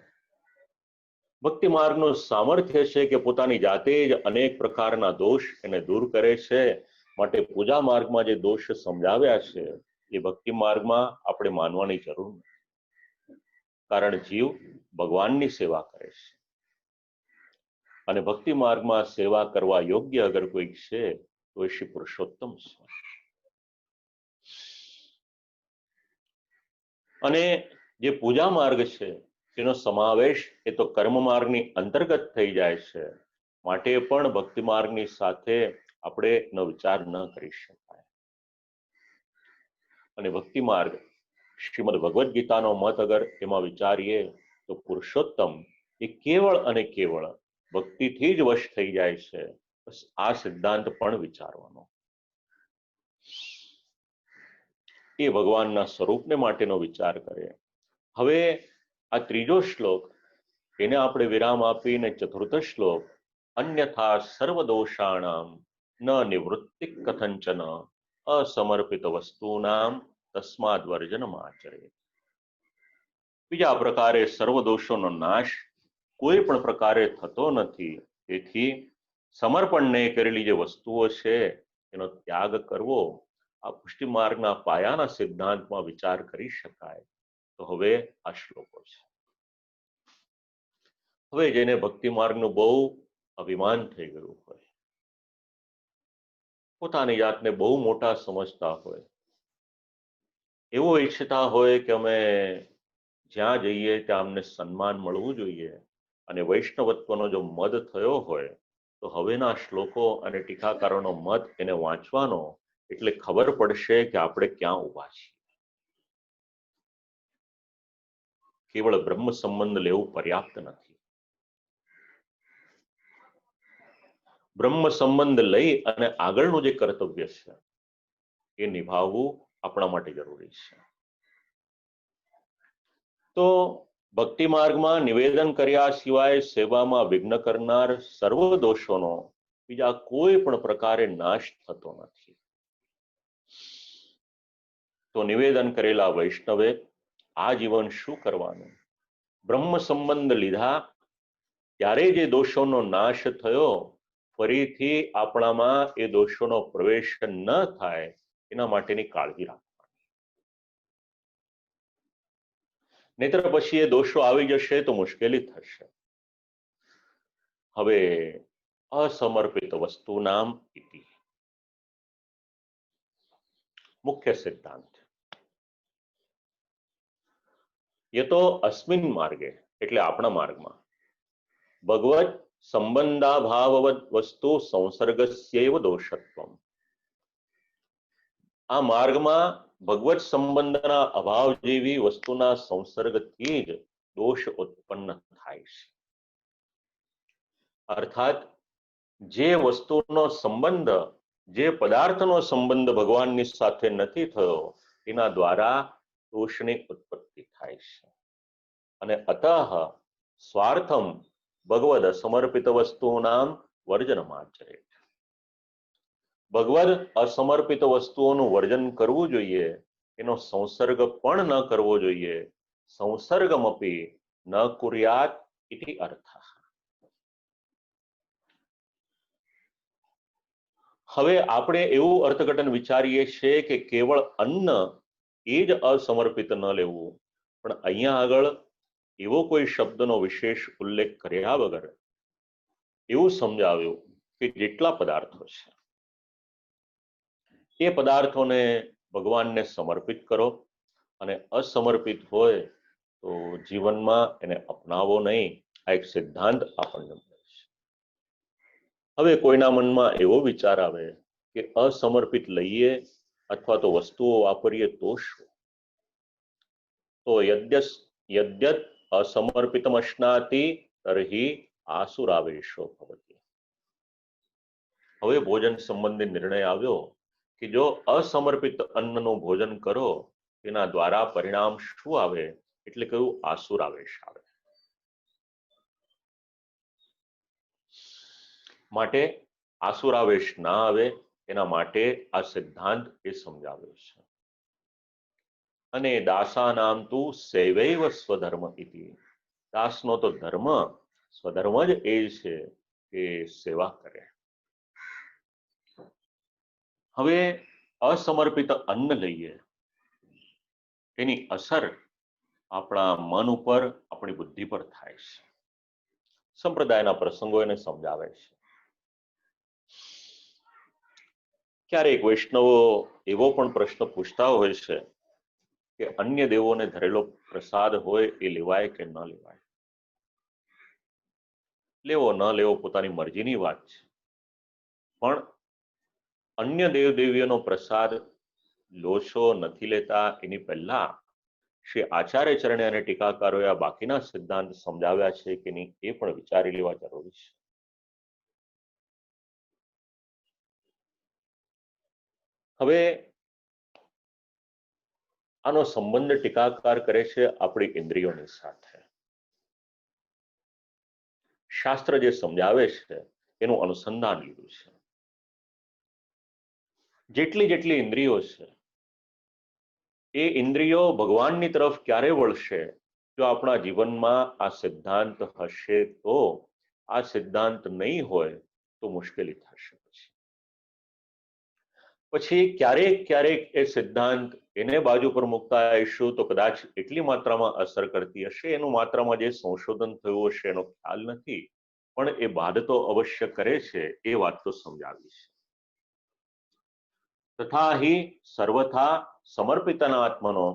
Speaker 1: ભક્તિ માર્ગનું સામર્થ્ય છે કે પોતાની જાતે જ અનેક પ્રકારના દોષ એને દૂર કરે છે. માટે પૂજા માર્ગમાં જે દોષ સમજાવ્યા છે એ ભક્તિ માર્ગમાં આપણે માનવાની જરૂર નથી, કારણ જીવ ભગવાનની સેવા કરે છે. અને ભક્તિ માર્ગમાં સેવા કરવા યોગ્ય અગર કોઈક છે તો એ શ્રી પુરુષોત્તમ છે. અને જે પૂજા માર્ગ છે તેનો સમાવેશ એ તો કર્મ માર્ગની અંતર્ગત થઈ જાય છે. માટે પણ ભક્તિ માર્ગની સાથે આપણે એનો વિચાર ન કરી શકાય. અને ભક્તિ માર્ગ, શ્રીમદ ભગવદ્ ગીતાનો મત અગર એમાં વિચારીએ તો પુરુષોત્તમ એ કેવળ અને કેવળ ભક્તિથી જ વશ થઈ જાય છે. બસ આ સિદ્ધાંત પણ વિચારવાનો. એ ભગવાનના સ્વરૂપને માટેનો વિચાર કરે. હવે આ ત્રીજો શ્લોક, એને આપણે વિરામ આપીને ચતુર્થ શ્લોક, અન્યથા સર્વદોષાણામ ન નિવૃત્તિ કથંચન અસમર્પિત વસ્તુનામ તસ્માદ વર્જનમ આચરે. બીજા પ્રકારે સર્વદોષોનો નાશ કોઈ પણ પ્રકારે થતો નથી, તેથી સમર્પણને કરેલી જે વસ્તુઓ છે એનો ત્યાગ કરવો, આ પુષ્ટિ માર્ગના પાયાના સિદ્ધાંતમાં વિચાર કરી શકાય. તો હવે આ શ્લોકો છે. હવે જેને ભક્તિ માર્ગનું બહુ અભિમાન થઈ ગયું હોય, પોતાની જાતને બહુ મોટા સમજતા હોય, એવો ઈચ્છતા હોય કે અમે જ્યાં જઈએ ત્યાં અમને સન્માન મળવું જોઈએ, અને વૈષ્ણવત્વનો જો મદ થયો હોય તો હવેના શ્લોકો અને ટીકાકારોનો મત એને વાંચવાનો, એટલે ખબર પડશે કે આપણે ક્યાં ઊભા છીએ. કેવળ બ્રહ્મ સંબંધ લેવું પર્યાપ્ત નથી. બ્રહ્મ સંબંધ લઈ અને આગળનું જે કર્તવ્ય છે એ નિભાવવું આપણા માટે જરૂરી છે. તો ભક્તિ માર્ગમાં નિવેદન કર્યા સિવાય સેવામાં વિઘ્ન કરનાર સર્વ દોષોનો બીજા કોઈ પણ પ્રકારે નાશ થતો નથી. તો નિવેદન કરેલા વૈષ્ણવે આ જીવન શું કરવાનું? બ્રહ્મ સંબંધ લીધા ત્યારે જે દોષોનો નાશ થયો, ફરીથી આપણામાં એ દોષોનો પ્રવેશ ન થાય એના માટેની કાળજી રાખવાની. નહીતર પછી એ દોષો આવી જશે તો મુશ્કેલી થશે. હવે અસમર્પિત વસ્તુ નામ ઇતિ મુખ્ય સિદ્ધાંત. યતો અસ્મિન માર્ગે એટલે આપણા માર્ગમાં ભગવત સંબંધાભાવવદ વસ્તુ સંસર્ગસ્યૈવ દોષત્વમ. આ માર્ગમાં ભગવત સંબંધના અભાવ જેવી વસ્તુના સંસર્ગથી જ દોષ ઉત્પન્ન થાય છે. અર્થાત જે વસ્તુનો સંબંધ, જે પદાર્થનો સંબંધ ભગવાનની સાથે નથી થયો એના દ્વારા દોષની ઉત્પત્તિ થાય છે. અને અતઃ સ્વાર્થમ ભગવદ સમર્પિત વસ્તુનામ વર્જનમાચરેત. ભગવદ અસમર્પિત વસ્તુઓનું વર્જન કરવું જોઈએ, એનો સંસર્ગ પણ ન કરવો જોઈએ. સંસર્ગમપી ન કુર્યાત ઇતિ અર્થ. હવે આપણે એવું અર્થઘટન વિચારીએ છીએ કે કેવળ અન્ન એ જ અસમર્પિત ન લેવું, પણ અહીંયા આગળ એવો કોઈ શબ્દનો વિશેષ ઉલ્લેખ કર્યા વગર એવું સમજાવ્યું કે જેટલા પદાર્થો છે એ પદાર્થોને ભગવાનને સમર્પિત કરો, અને અસમર્પિત હોય તો જીવનમાં એને અપનાવો નહીં. આ એક સિદ્ધાંત આપણને મળે છે. હવે કોઈના મનમાં એવો વિચાર આવે કે અસમર્પિત લઈએ અથવા તો વસ્તુઓ વાપરીએ તો શું? તો યદ્યત અસમર્પિતમ અશ્નાતિ તર્હિ આસુરાવેશો ભવતિ. હવે ભોજન સંબંધી નિર્ણય આવ્યો કે જો અસમર્પિત અન્નનું ભોજન કરો તેના દ્વારા પરિણામ શું આવે? એટલે કયું? આસુરાવેશ આવે. માટે આસુરાવેશ ના આવે એના માટે આ સિદ્ધાંત એ સમજાવ્યો છે. અને દાસાનામ તુ સૈવૈવ સ્વધર્મ ઇતિ. દાસનો તો ધર્મ, સ્વધર્મ જ એ છે કે સેવા કરે. હવે અસમર્પિત અન્ન લઈએ, એની અસર આપણા મન ઉપર, આપણી બુદ્ધિ પર થાય છે. સંપ્રદાયના પ્રસંગો એને સમજાવે છે. ક્યારેક વૈષ્ણવો એવો પણ પ્રશ્ન પૂછતા હોય છે કે અન્ય દેવોને ધરેલો પ્રસાદ હોય એ લેવાય કે ન લેવાય. લેવો ન લેવો પોતાની મરજીની વાત છે, પણ અન્ય દેવદેવીઓનો પ્રસાદ લો છો નથી લેતા એની પહેલા શ્રી આચાર્ય ચરણે અને ટીકાકારોએ આ બાકીના સિદ્ધાંત સમજાવ્યા છે કે નહીં એ પણ વિચારી લેવા જરૂરી છે. હવે આનો સંબંધ ટીકાકાર કરે છે આપણી ઇન્દ્રિયોની સાથે. શાસ્ત્ર જે સમજાવે છે એનું અનુસંધાન લીધું છે. જેટલી ઇન્દ્રિયો છે એ ઇન્દ્રિયો ભગવાનની તરફ ક્યારે વળશે? જો આપણા જીવનમાં આ સિદ્ધાંત હશે તો. આ સિદ્ધાંત નહીં હોય તો મુશ્કેલી થશે. પછી ક્યારેક એ સિદ્ધાંત એને બાજુ પર મૂકતા આવીશું તો કદાચ એટલી માત્રામાં અસર કરતી હશે, એનું માત્રામાં જે સંશોધન થયું હશે એનો ખ્યાલ નથી, પણ એ બાદ તો અવશ્ય કરે છે એ વાત તો સમજાવી છે. તથા હિ સર્વથા સમર્પિતના આત્મનો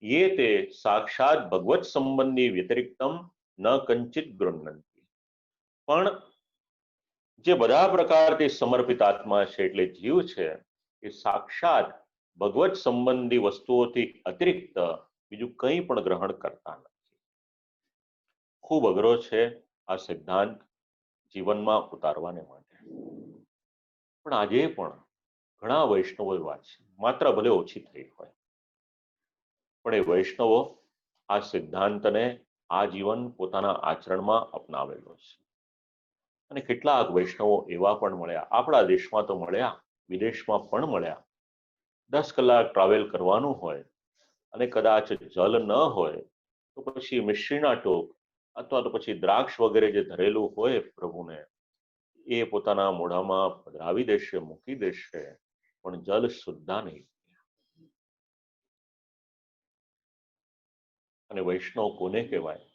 Speaker 1: યે તે સાક્ષાત ભગવત સંબંધી વ્યતિરિક્તમ ન કંચિત ગૃહ્ણંતિ. પણ જે બધા પ્રકારથી સમર્પિત આત્મા છે એટલે જીવ છે એ સાક્ષાત ભગવત સંબંધી વસ્તુઓથી અતિરિક્ત બીજું કંઈ પણ ગ્રહણ કરતા નથી. ખૂબ અઘરો છે આ સિદ્ધાંત જીવનમાં ઉતારવાને માટે. પણ આજે પણ ઘણા વૈષ્ણવો એવા છે, માત્ર ભલે ઓછી થઈ હોય, પણ એ વૈષ્ણવો આ સિદ્ધાંતને આજીવન પોતાના આચરણમાં અપનાવેલો છે. અને કેટલાક વૈષ્ણવો એવા પણ મળ્યા, આપણા દેશમાં તો મળ્યા, વિદેશમાં પણ મળ્યા. 10 કલાક ટ્રાવેલ કરવાનું હોય અને કદાચ જલ ન હોય તો પછી મિશ્રીના ટોક અથવા તો પછી દ્રાક્ષ વગેરે જે ધરેલું હોય પ્રભુને, એ પોતાના મોઢામાં પધરાવી દેશે, મૂકી દેશે, પણ જલ સુદ્ધા નહીં. અને વૈષ્ણવ કોને કહેવાય?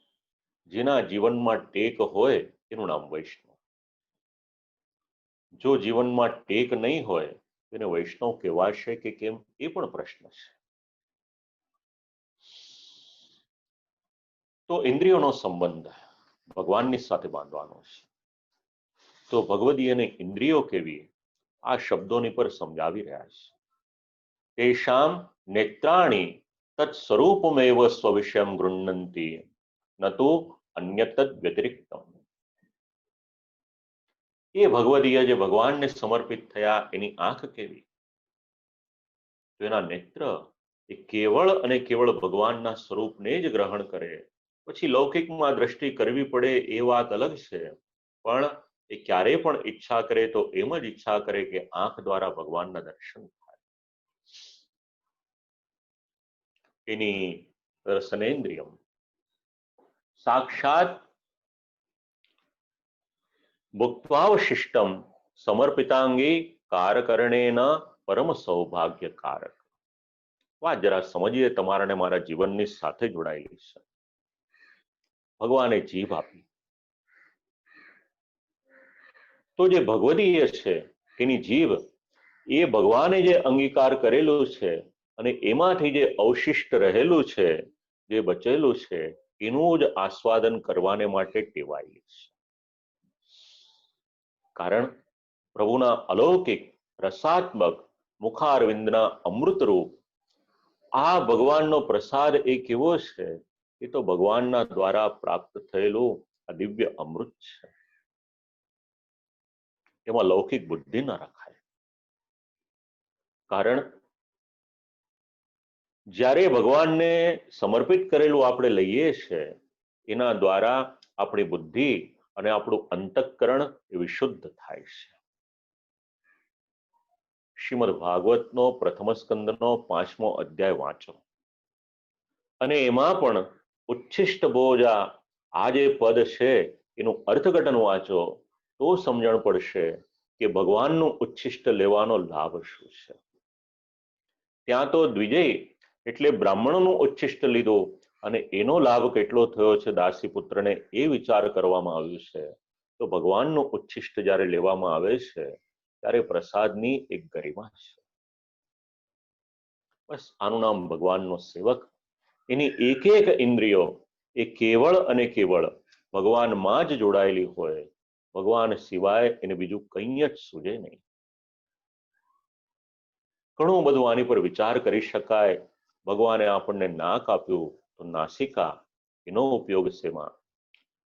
Speaker 1: જેના જીવનમાં ટેક હોય એનું નામ વૈષ્ણવ. જો જીવનમાં ટેક નહીં હોય તેને વૈષ્ણવ કહેવાશે કે કેમ, એ પણ પ્રશ્ન છે. તો ઇન્દ્રિયોનો સંબંધ ભગવાનની સાથે બાંધવાનો છે. તો ભગવદી અને ઇન્દ્રિયો કેવી આ શબ્દોની પર સમજાવી રહ્યા છે. તેષામ નેત્રાણી તત્ સ્વરૂપમેવ સ્વવિષયમ ગૃહ્ણંતિ ન તો અન્યત વ્યતિરિક્તમ. એ ભગવદીય જે ભગવાનને સમર્પિત થયા એની આંખ કેવી? તો એના નેત્ર એ કેવળ અને કેવળ ભગવાનના સ્વરૂપને જ ગ્રહણ કરે. પછી લૌકિકમાં દ્રષ્ટિ કરવી પડે એ વાત અલગ છે, પણ એ ક્યારે પણ ઈચ્છા કરે તો એમ જ ઈચ્છા કરે કે આંખ દ્વારા ભગવાનના દર્શન થાય. એની રસનેન્દ્રિયમ સાક્ષાત ભુક્ત્વાવશિષ્ટમ સમર્પિતાંગી કારકરણેન પરમ સૌભાગ્યકારક. વાત જરા સમજીએ, તમારા ને મારા જીવનની સાથે જોડાયેલી છે. ભગવાને જીભ આપી, તો જે ભગવદીય છે એની જીભ એ ભગવાને જે અંગીકાર કરેલું છે અને એમાંથી જે અવશિષ્ટ રહેલું છે, જે બચેલું છે, એનું જ આસ્વાદન કરવાને માટે ટેવાયેલી છે. કારણ પ્રભુના અલૌકિક રસાત્મક મુખારવિંદના અમૃતરૂપ આ ભગવાનનો પ્રસાદ એ કેવો છે? એ તો ભગવાનના દ્વારા પ્રાપ્ત થયેલું આ દિવ્ય અમૃત છે. એમાં લૌકિક બુદ્ધિ ન રખાય. કારણ જ્યારે ભગવાનને સમર્પિત કરેલું આપણે લઈએ છીએ એના દ્વારા આપણી બુદ્ધિ અને આપણું અંતઃકરણ એ વિશુદ્ધ થાય છે. શ્રીમદ ભાગવતનો પ્રથમ સ્કંદનો 5મો અધ્યાય વાંચો અને એમાં પણ ઉચ્છિષ્ટ ભોજા આ જે પદ છે એનું અર્થઘટન વાંચો તો સમજણ પડશે કે ભગવાનનું ઉચ્છિષ્ટ લેવાનો લાભ શું છે. ત્યાં તો દ્વિજય એટલે બ્રાહ્મણોનું ઉચ્છિષ્ટ લીધું અને એનો લાભ કેટલો થયો છે દાસી પુત્રને એ વિચાર કરવામાં આવ્યું છે. તો ભગવાનનું ઉચ્છિષ્ટ જ્યારે લેવામાં આવે છે ત્યારે પ્રસાદની એક ગરિમા છે. બસ આનું નામ ભગવાનનો સેવક. એની એક એક ઇન્દ્રિયો એ કેવળ અને કેવળ ભગવાનમાં જ જોડાયેલી હોય, ભગવાન સિવાય એને બીજું કંઈ જ સૂજે નહીં. ઘણું બધું આની પર વિચાર કરી શકાય. ભગવાને આપણને નાક આપ્યું તો નાસિકા, એનો ઉપયોગ શેમાં?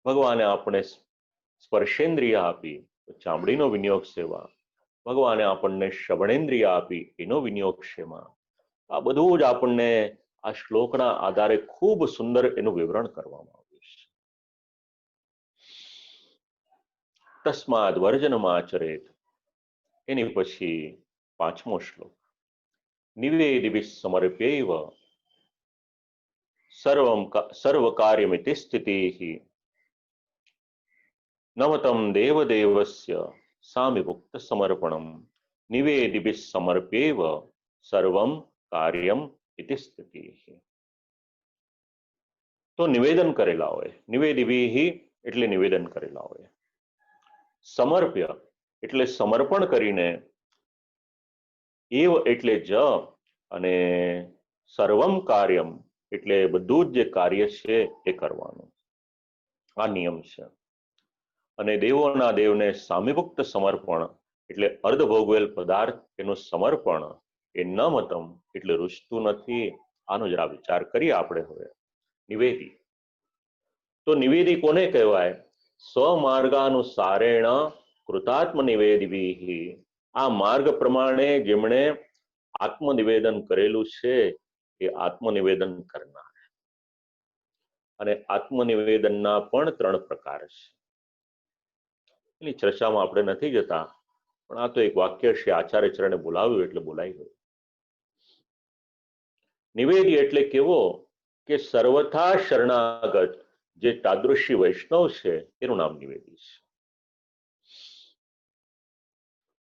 Speaker 1: ભગવાને આપણે સ્પર્શેન્દ્રિય આપી તો ચામડીનો વિનિયોગ સેવા? ભગવાને આપણને શ્રવણેન્દ્રિય આપી એનો વિનિયોગ શેમાં? આ બધું જ આપણને આ શ્લોકના આધારે ખૂબ સુંદર એનું વિવરણ કરવામાં આવ્યું છે. તસ્માદ વર્જનમાચરેત. એની પછી 5મો શ્લોક, નિવેદિભિ સમર્પ્યૈવ સર્વકાર્યમિતિ સ્થિતિઃ નમતમ દેવદેવસ્ય સામિભુક્ત સમર્પણમ નિવેદિભિ સમર્પ્યૈવ સર્વમ કાર્યમ ઇતિ સ્થિતિઃ. તો નિવેદન કરેલા હોય, નિવેદિભિ એટલે નિવેદન કરેલા હોય, સમર્પ્ય એટલે સમર્પણ કરીને, એવ એટલે જ, અને સર્વમ કાર્યમ એટલે બધું જ જે કાર્ય છે એ કરવાનું. આ નિયમ છે. અને દેવોના દેવને સામીભુક્ત સમર્પણ એટલે અર્ધ ભોગવેલ પદાર્થ એનું સમર્પણ એ ન મતમ એટલે રૂચતું નથી. આનો જરા વિચાર કરીએ આપણે હવે. નિવેદી, તો નિવેદી કોને કહેવાય? સ્વમાર્ગાનુસારેણ કૃતાત્મ નિવેદિભિઃ, આ માર્ગ પ્રમાણે જેમણે આત્મનિવેદન કરેલું છે એ આત્મનિવેદન કરનાર. અને આત્મનિવેદનના પણ 3 પ્રકાર છે. એની ચર્ચામાં આપણે નથી જતા, પણ આ તો એક વાક્ય છે, આચાર્ય ચરણે બોલાવ્યું એટલે બોલાઈ ગયું. નિવેદી એટલે કેવો? કે સર્વથા શરણાગત જે તાદૃશી વૈષ્ણવ છે એનું નામ નિવેદી છે.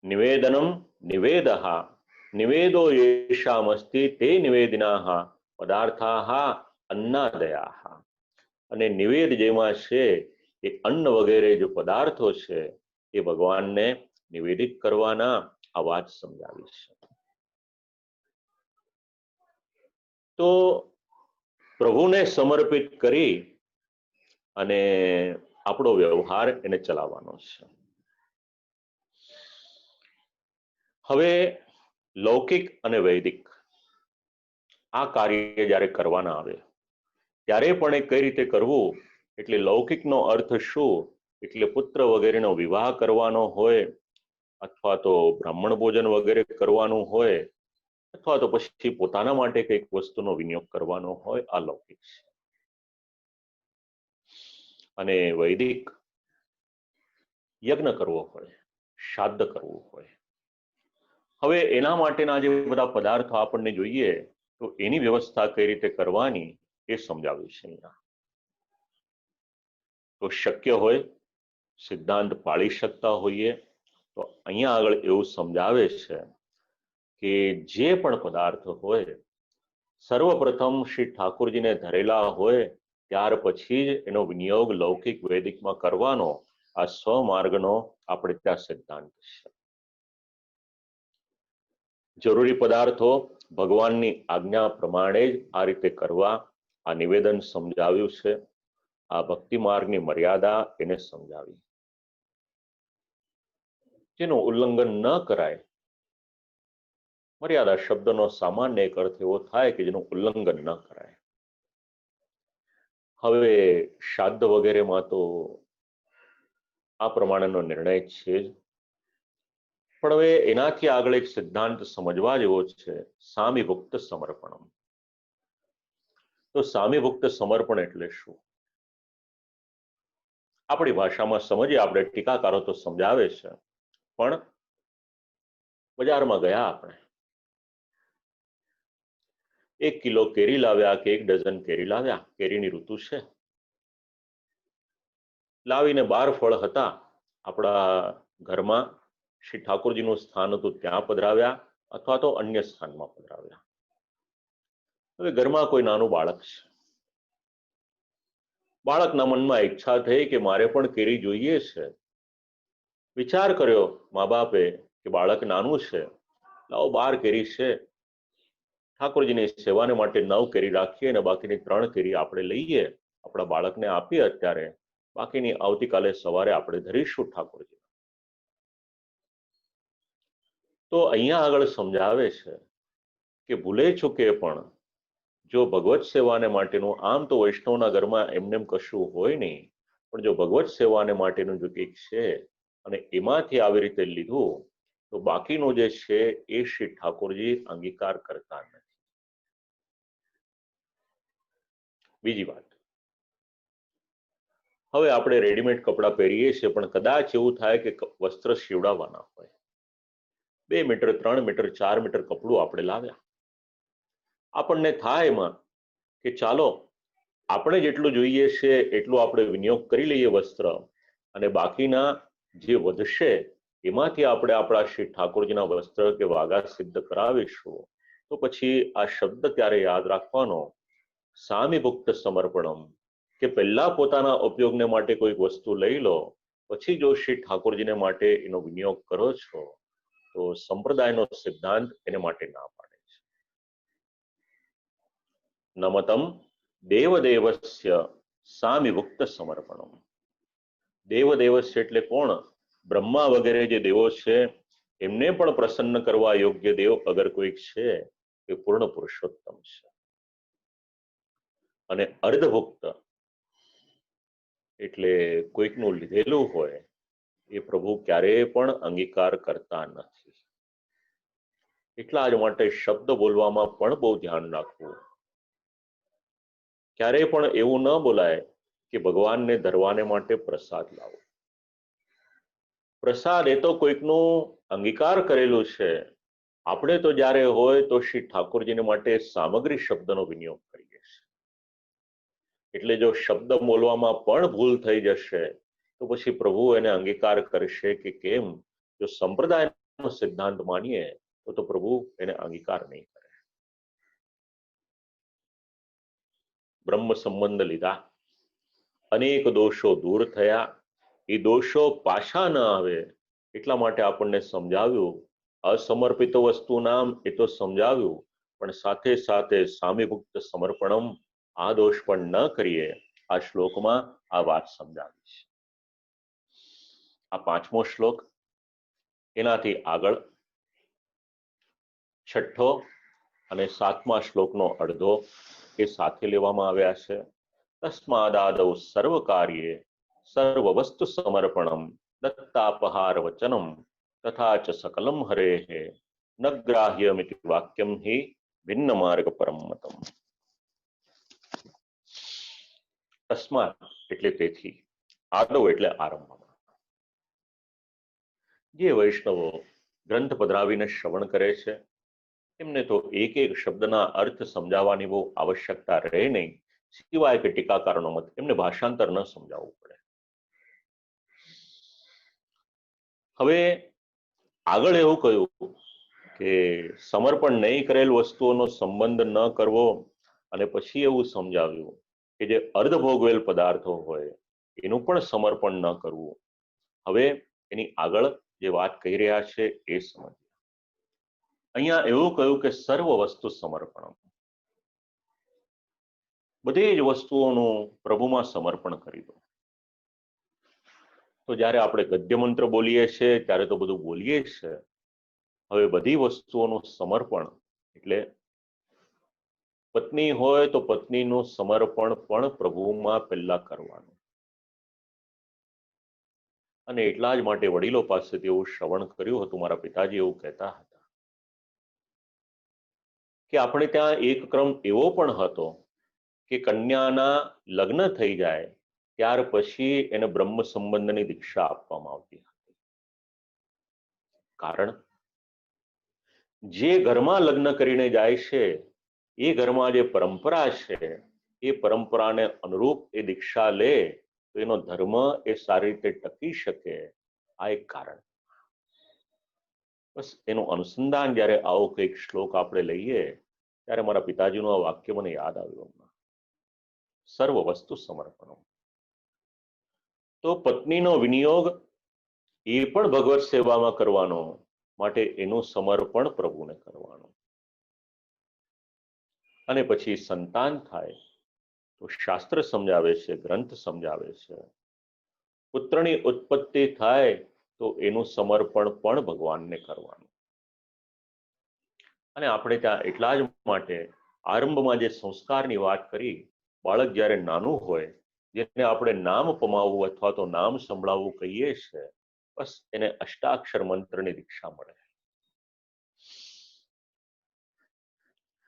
Speaker 1: નિવેદનમ નિવેદઃ નિવેદો યેષામસ્તિ તે નિવેદિનાઃ પદાર્થાઃ અન્નાદયાઃ. અને નિવેદ જેમાં છે એ અન્ન વગેરે જે પદાર્થો છે એ ભગવાનને નિવેદિત કરવાના, આ વાત સમજાવી છે. તો પ્રભુને સમર્પિત કરી અને આપણો વ્યવહાર એને ચલાવવાનો છે. હવે લૌકિક અને વૈદિક આ કાર્ય જ્યારે કરવાના આવે ત્યારે પણ એ કઈ રીતે કરવું? એટલે લૌકિકનો અર્થ શું? એટલે પુત્ર વગેરેનો વિવાહ કરવાનો હોય, અથવા તો બ્રાહ્મણ ભોજન વગેરે કરવાનું હોય, અથવા તો પછી પોતાના માટે કંઈક વસ્તુનો વિનિયોગ કરવાનો હોય, આ લૌકિક છે. અને વૈદિક યજ્ઞ કરવો હોય, શ્રાદ્ધ કરવું હોય. હવે એના માટેના જે બધા પદાર્થો આપણને જોઈએ તો એની વ્યવસ્થા કઈ રીતે કરવાની એ સમજાવ્યું છે અહીંયા. તો શક્ય હોય, સિદ્ધાંત પાળી શકતા હોઈએ તો અહીંયા આગળ એવું સમજાવે છે કે જે પણ પદાર્થ હોય સર્વપ્રથમ શ્રી ઠાકોરજીને ધરેલા હોય ત્યાર પછી જ એનો વિનિયોગ લૌકિક વૈદિકમાં કરવાનો, આ સ્વમાર્ગનો આપણે ત્યાં સિદ્ધાંત છે. જરૂરી પદાર્થો ભગવાનની આજ્ઞા પ્રમાણે જ આ રીતે કરવા, આ નિવેદન સમજાવ્યું છે. આ ભક્તિ માર્ગની મર્યાદા એને સમજાવી, જેનું ઉલ્લંઘન ન કરાય. મર્યાદા શબ્દનો સામાન્ય એક અર્થ એવો થાય કે જેનું ઉલ્લંઘન ન કરાય. હવે શ્રાદ્ધ વગેરેમાં તો આ પ્રમાણેનો નિર્ણય છે જ, પણ હવે એનાથી આગળ એક સિદ્ધાંત સમજવા જેવો છે, સામીભુક્ત સમર્પણ. તો સામીભુક્ત સમર્પણ એટલે શું? આપણી ભાષામાં સમજીએ આપણે, ટીકાકારો તો સમજાવે છે, પણ બજારમાં ગયા આપણે, 1 કિલો કેરી લાવ્યા કે 1 ડઝન કેરી લાવ્યા, કેરીની ઋતુ છે, લાવીને 12 ફળ હતા આપણા ઘરમાં, શ્રી ઠાકોરજીનું સ્થાન હતું ત્યાં પધરાવ્યા, અથવા તો અન્ય સ્થાનમાં પધરાવ્યા. હવે ઘરમાં કોઈ નાનું બાળક છે, બાળકના મનમાં ઈચ્છા થઈ કે મારે પણ કેરી જોઈએ છે. વિચાર કર્યો મા બાપે કે બાળક નાનું છે, લાવો 12 કેરી છે, ઠાકોરજીની સેવાને માટે 9 કેરી રાખીએ અને બાકીની 3 કેરી આપણે લઈએ, આપણા બાળકને આપીએ અત્યારે, બાકીની આવતીકાલે સવારે આપણે ધરીશું ઠાકોરજી. તો અહીંયા આગળ સમજાવે છે કે ભૂલે ચૂકે પણ જો ભગવત સેવાને માટેનું, આમ તો વૈષ્ણવના ઘરમાં એમને કશું હોય નહીં, પણ જો ભગવત સેવાને માટેનું જો કંઈક છે અને એમાંથી આવી રીતે લીધું તો બાકીનું જે છે એ શ્રી ઠાકોરજી અંગીકાર કરતા નથી. બીજી વાત, હવે આપણે રેડીમેડ કપડાં પહેરીએ છીએ, પણ કદાચ એવું થાય કે વસ્ત્ર સીવડાવવાના હોય, 2 મીટર 3 મીટર 4 મીટર કપડું આપણે લાવ્યા, આપણને થાય એમાં કે ચાલો આપણે જેટલું જોઈએ છે એટલું આપણે વિનિયોગ કરી લઈએ વસ્ત્ર, અને બાકીના જે વધશે એમાંથી આપણે આપણા શ્રી ઠાકોરજીના વસ્ત્ર કે વાગા સિદ્ધ કરાવીશું. તો પછી આ શબ્દ ત્યારે યાદ રાખવાનો, સામીભુક્ત સમર્પણમ, કે પહેલા પોતાના ઉપયોગને માટે કોઈક વસ્તુ લઈ લો, પછી જો શ્રી ઠાકોરજીને માટે એનો વિનિયોગ કરો છો તો સંપ્રદાયનો સિદ્ધાંત એને માટે ના પાડે છે. નમતમ દેવદેવસ્ય સામિભુક્ત સમર્પણમ. દેવદેવસ્ય એટલે કોણ? બ્રહ્મા વગેરે જે દેવો છે એમને પણ પ્રસન્ન કરવા યોગ્ય દેવ અગર કોઈક છે એ પૂર્ણ પુરુષોત્તમ છે. અને અર્ધભુક્ત એટલે કોઈકનું લીધેલું હોય એ પ્રભુ ક્યારેય પણ અંગીકાર કરતા નથી. એટલા જ માટે શબ્દ બોલવામાં પણ બહુ ધ્યાન રાખવું. ક્યારેય પણ એવું ન બોલાય કે ભગવાનને ધરવાને માટે પ્રસાદ લાવો. પ્રસાદ એ તો કોઈકનું અંગીકાર કરેલું છે. આપણે તો જ્યારે હોય તો શ્રી ઠાકોરજીને માટે સામગ્રી શબ્દનો વિનિયોગ કરીએ છીએ. એટલે જો શબ્દ બોલવામાં પણ ભૂલ થઈ જશે તો પછી પ્રભુ એને અંગીકાર કરશે કે કેમ? જો સંપ્રદાયનો સિદ્ધાંત માનીએ તો પ્રભુ એને અંગીકાર નહીં કરે. બ્રહ્મ સંબંધ લીધા, અનેક દોષો દૂર થયા. એ દોષો પાછા ન આવે એટલા માટે આપણને સમજાવ્યું. અસમર્પિત વસ્તુ નામ એ તો સમજાવ્યું, પણ સાથે સાથે સામિભુક્ત સમર્પણમ, આ દોષ પણ ન કરીએ. આ શ્લોકમાં આ વાત સમજાવી છે. આ 5મો શ્લોક. એનાથી આગળ 6ઠ્ઠો અને 7મા શ્લોકનો અડધો એ સાથે લેવામાં આવ્યા છે. તસ્માદાદૌ સર્વ કાર્યે સર્વ વસ્તુ સમર્પણમ દત્તાપહાર વચનમ તથા ચ સકલમ હરેઃ ન ગ્રાહ્યમિતિ વાક્યમ હિ ભિન્ન માર્ગ પરમ મતમ. તસ્માત એટલે તેથી, આદૌ એટલે આરંભમાં. જે વૈષ્ણવો ગ્રંથ પધરાવીને શ્રવણ કરે છે એમને તો એક એક શબ્દના અર્થ સમજાવવાની બહુ આવશ્યકતા રહે નહીં, સિવાય કે ટીકાકારનો મત એમને ભાષાંતર ન સમજાવવું પડે. હવે આગળ એવું કહ્યું કે સમર્પણ નહીં કરેલ વસ્તુઓનો સંબંધ ન કરવો, અને પછી એવું સમજાવ્યું કે જે અર્ધ ભોગવેલ પદાર્થો હોય એનું પણ સમર્પણ ન કરવું. હવે એની આગળ જે વાત કહી રહ્યા છે એ સમજ. અહીંયા એવું કહ્યું કે સર્વ વસ્તુ સમર્પણ, બધી જ વસ્તુઓનું પ્રભુમાં સમર્પણ કરી દો. તો જ્યારે આપણે ગદ્ય મંત્ર બોલીએ છીએ ત્યારે તો બધું બોલીએ જ છે. હવે બધી વસ્તુઓનું સમર્પણ એટલે પત્ની હોય તો પત્નીનું સમર્પણ પણ પ્રભુમાં પહેલા કરવાનું. અને એટલા જ માટે વડીલો પાસેથી એવું શ્રવણ કર્યું હતું. મારા પિતાજી એવું કહેતા હતા કે આપણે ત્યાં એક ક્રમ એવો પણ હતો કે કન્યાના લગ્ન થઈ જાય ત્યાર પછી એને બ્રહ્મ સંબંધની દીક્ષા આપવામાં આવતી હતી. કારણ જે ઘરમાં લગ્ન કરીને જાય છે એ ઘરમાં જે પરંપરા છે એ પરંપરાને અનુરૂપ એ દીક્ષા લે તો એનો ધર્મ એ સારી રીતે ટકી શકે. આ એક કારણ. બસ એનું અનુસંધાન જ્યારે આવો કંઈક શ્લોક આપણે લઈએ ત્યારે મારા પિતાજીનું આ વાક્ય મને યાદ આવ્યું. સર્વ વસ્તુ સમર્પણ. તો પત્નીનો વિનિયોગ એ પણ ભગવત સેવામાં કરવાનો, માટે એનું સમર્પણ પ્રભુને કરવાનું. અને પછી સંતાન થાય તો શાસ્ત્ર સમજાવે છે, ગ્રંથ સમજાવે છે. પુત્રની ઉત્પત્તિ થાય તો એનું સમર્પણ પણ ભગવાનને કરવાનું. અને આપણે ત્યાં એટલા જ માટે આરંભમાં જે સંસ્કારની વાત કરી, બાળક જ્યારે નાનું હોય જેને આપણે નામ પમાવવું અથવા તો નામ સંભળાવવું કહીએ છીએ, બસ એને અષ્ટાક્ષર મંત્રની દીક્ષા મળે.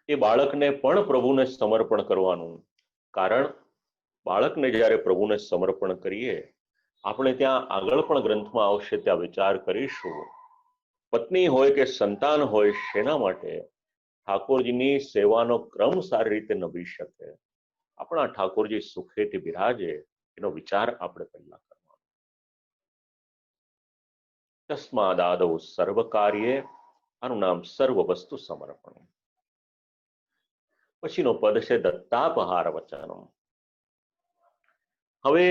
Speaker 1: એ બાળકને પણ પ્રભુને સમર્પણ કરવાનું. કારણ બાળકને જ્યારે પ્રભુને સમર્પણ કરીએ, આપણે ત્યાં આગળ પણ ગ્રંથમાં આવશે ત્યાં વિચાર કરીશું, પત્ની હોય કે સંતાન હોય શેના માટે? ઠાકોરજીની સેવાનો ક્રમ સારી રીતે નભી શકે, આપણા ઠાકોરજી સુખેથી બિરાજે એનો વિચાર આપણે પહેલા કરવાનો. તસ્માદાદૌ સર્વ કાર્યે, આનું નામ સર્વ વસ્તુ સમર્પણ. પછીનો પદ છે દત્તાપહાર વચનમ. હવે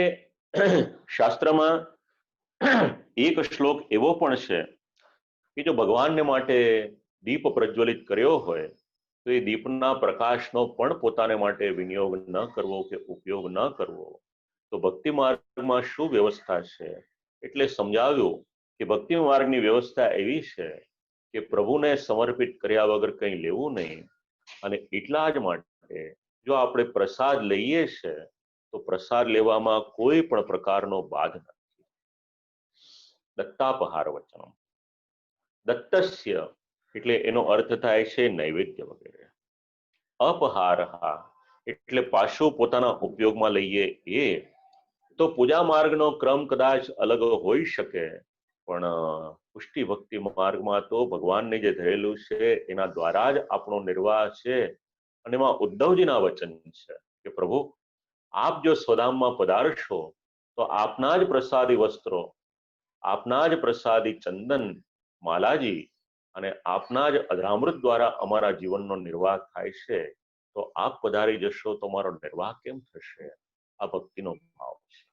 Speaker 1: શાસ્ત્રમાં એક શ્લોક એવો પણ છે કે જો ભગવાનને માટે દીપ પ્રજ્વલિત કર્યો હોય તો એ દીપના પ્રકાશનો પણ પોતાને માટે વિનિયોગ ન કરવો કે ઉપયોગ ન કરવો, તો ભક્તિ માર્ગમાં શું વ્યવસ્થા છે? એટલે સમજાવ્યું કે ભક્તિ માર્ગની વ્યવસ્થા એવી છે કે પ્રભુને સમર્પિત કર્યા વગર કંઈ લેવું નહીં, અને એટલા જ માટે જો આપણે પ્રસાદ લઈએ છે તો પ્રસાદ લેવામાં કોઈ પણ પ્રકારનો બાધ નથી. દત્તાપહાર વચનમ, દત્તસ્ય એટલે એનો અર્થ થાય છે નૈવેદ્ય વગેરે. અપહારહા એટલે પાછું પોતાના ઉપયોગમાં લઈએ એ. તો પૂજા માર્ગનો ક્રમ કદાચ અલગ હોઈ શકે, પણ પુષ્ટિ ભક્તિ માર્ગમાં તો ભગવાનને જે ધરેલું છે એના દ્વારા જ આપણો નિર્વાહ છે. અને એમાં ઉદ્ધવજીના વચન છે કે પ્રભુ આપ જો સ્વધામમાં પધારશો તો આપના જ પ્રસાદી વસ્ત્રો, આપના જ પ્રસાદી ચંદન માલાજી અને આપના જ અધરામૃત દ્વારા અમારા જીવનનો નિર્વાહ થાય છે. તો આપ પધારી જશો તો મારો નિર્વાહ કેમ થશે? આ ભક્તિનો ભાવ છે.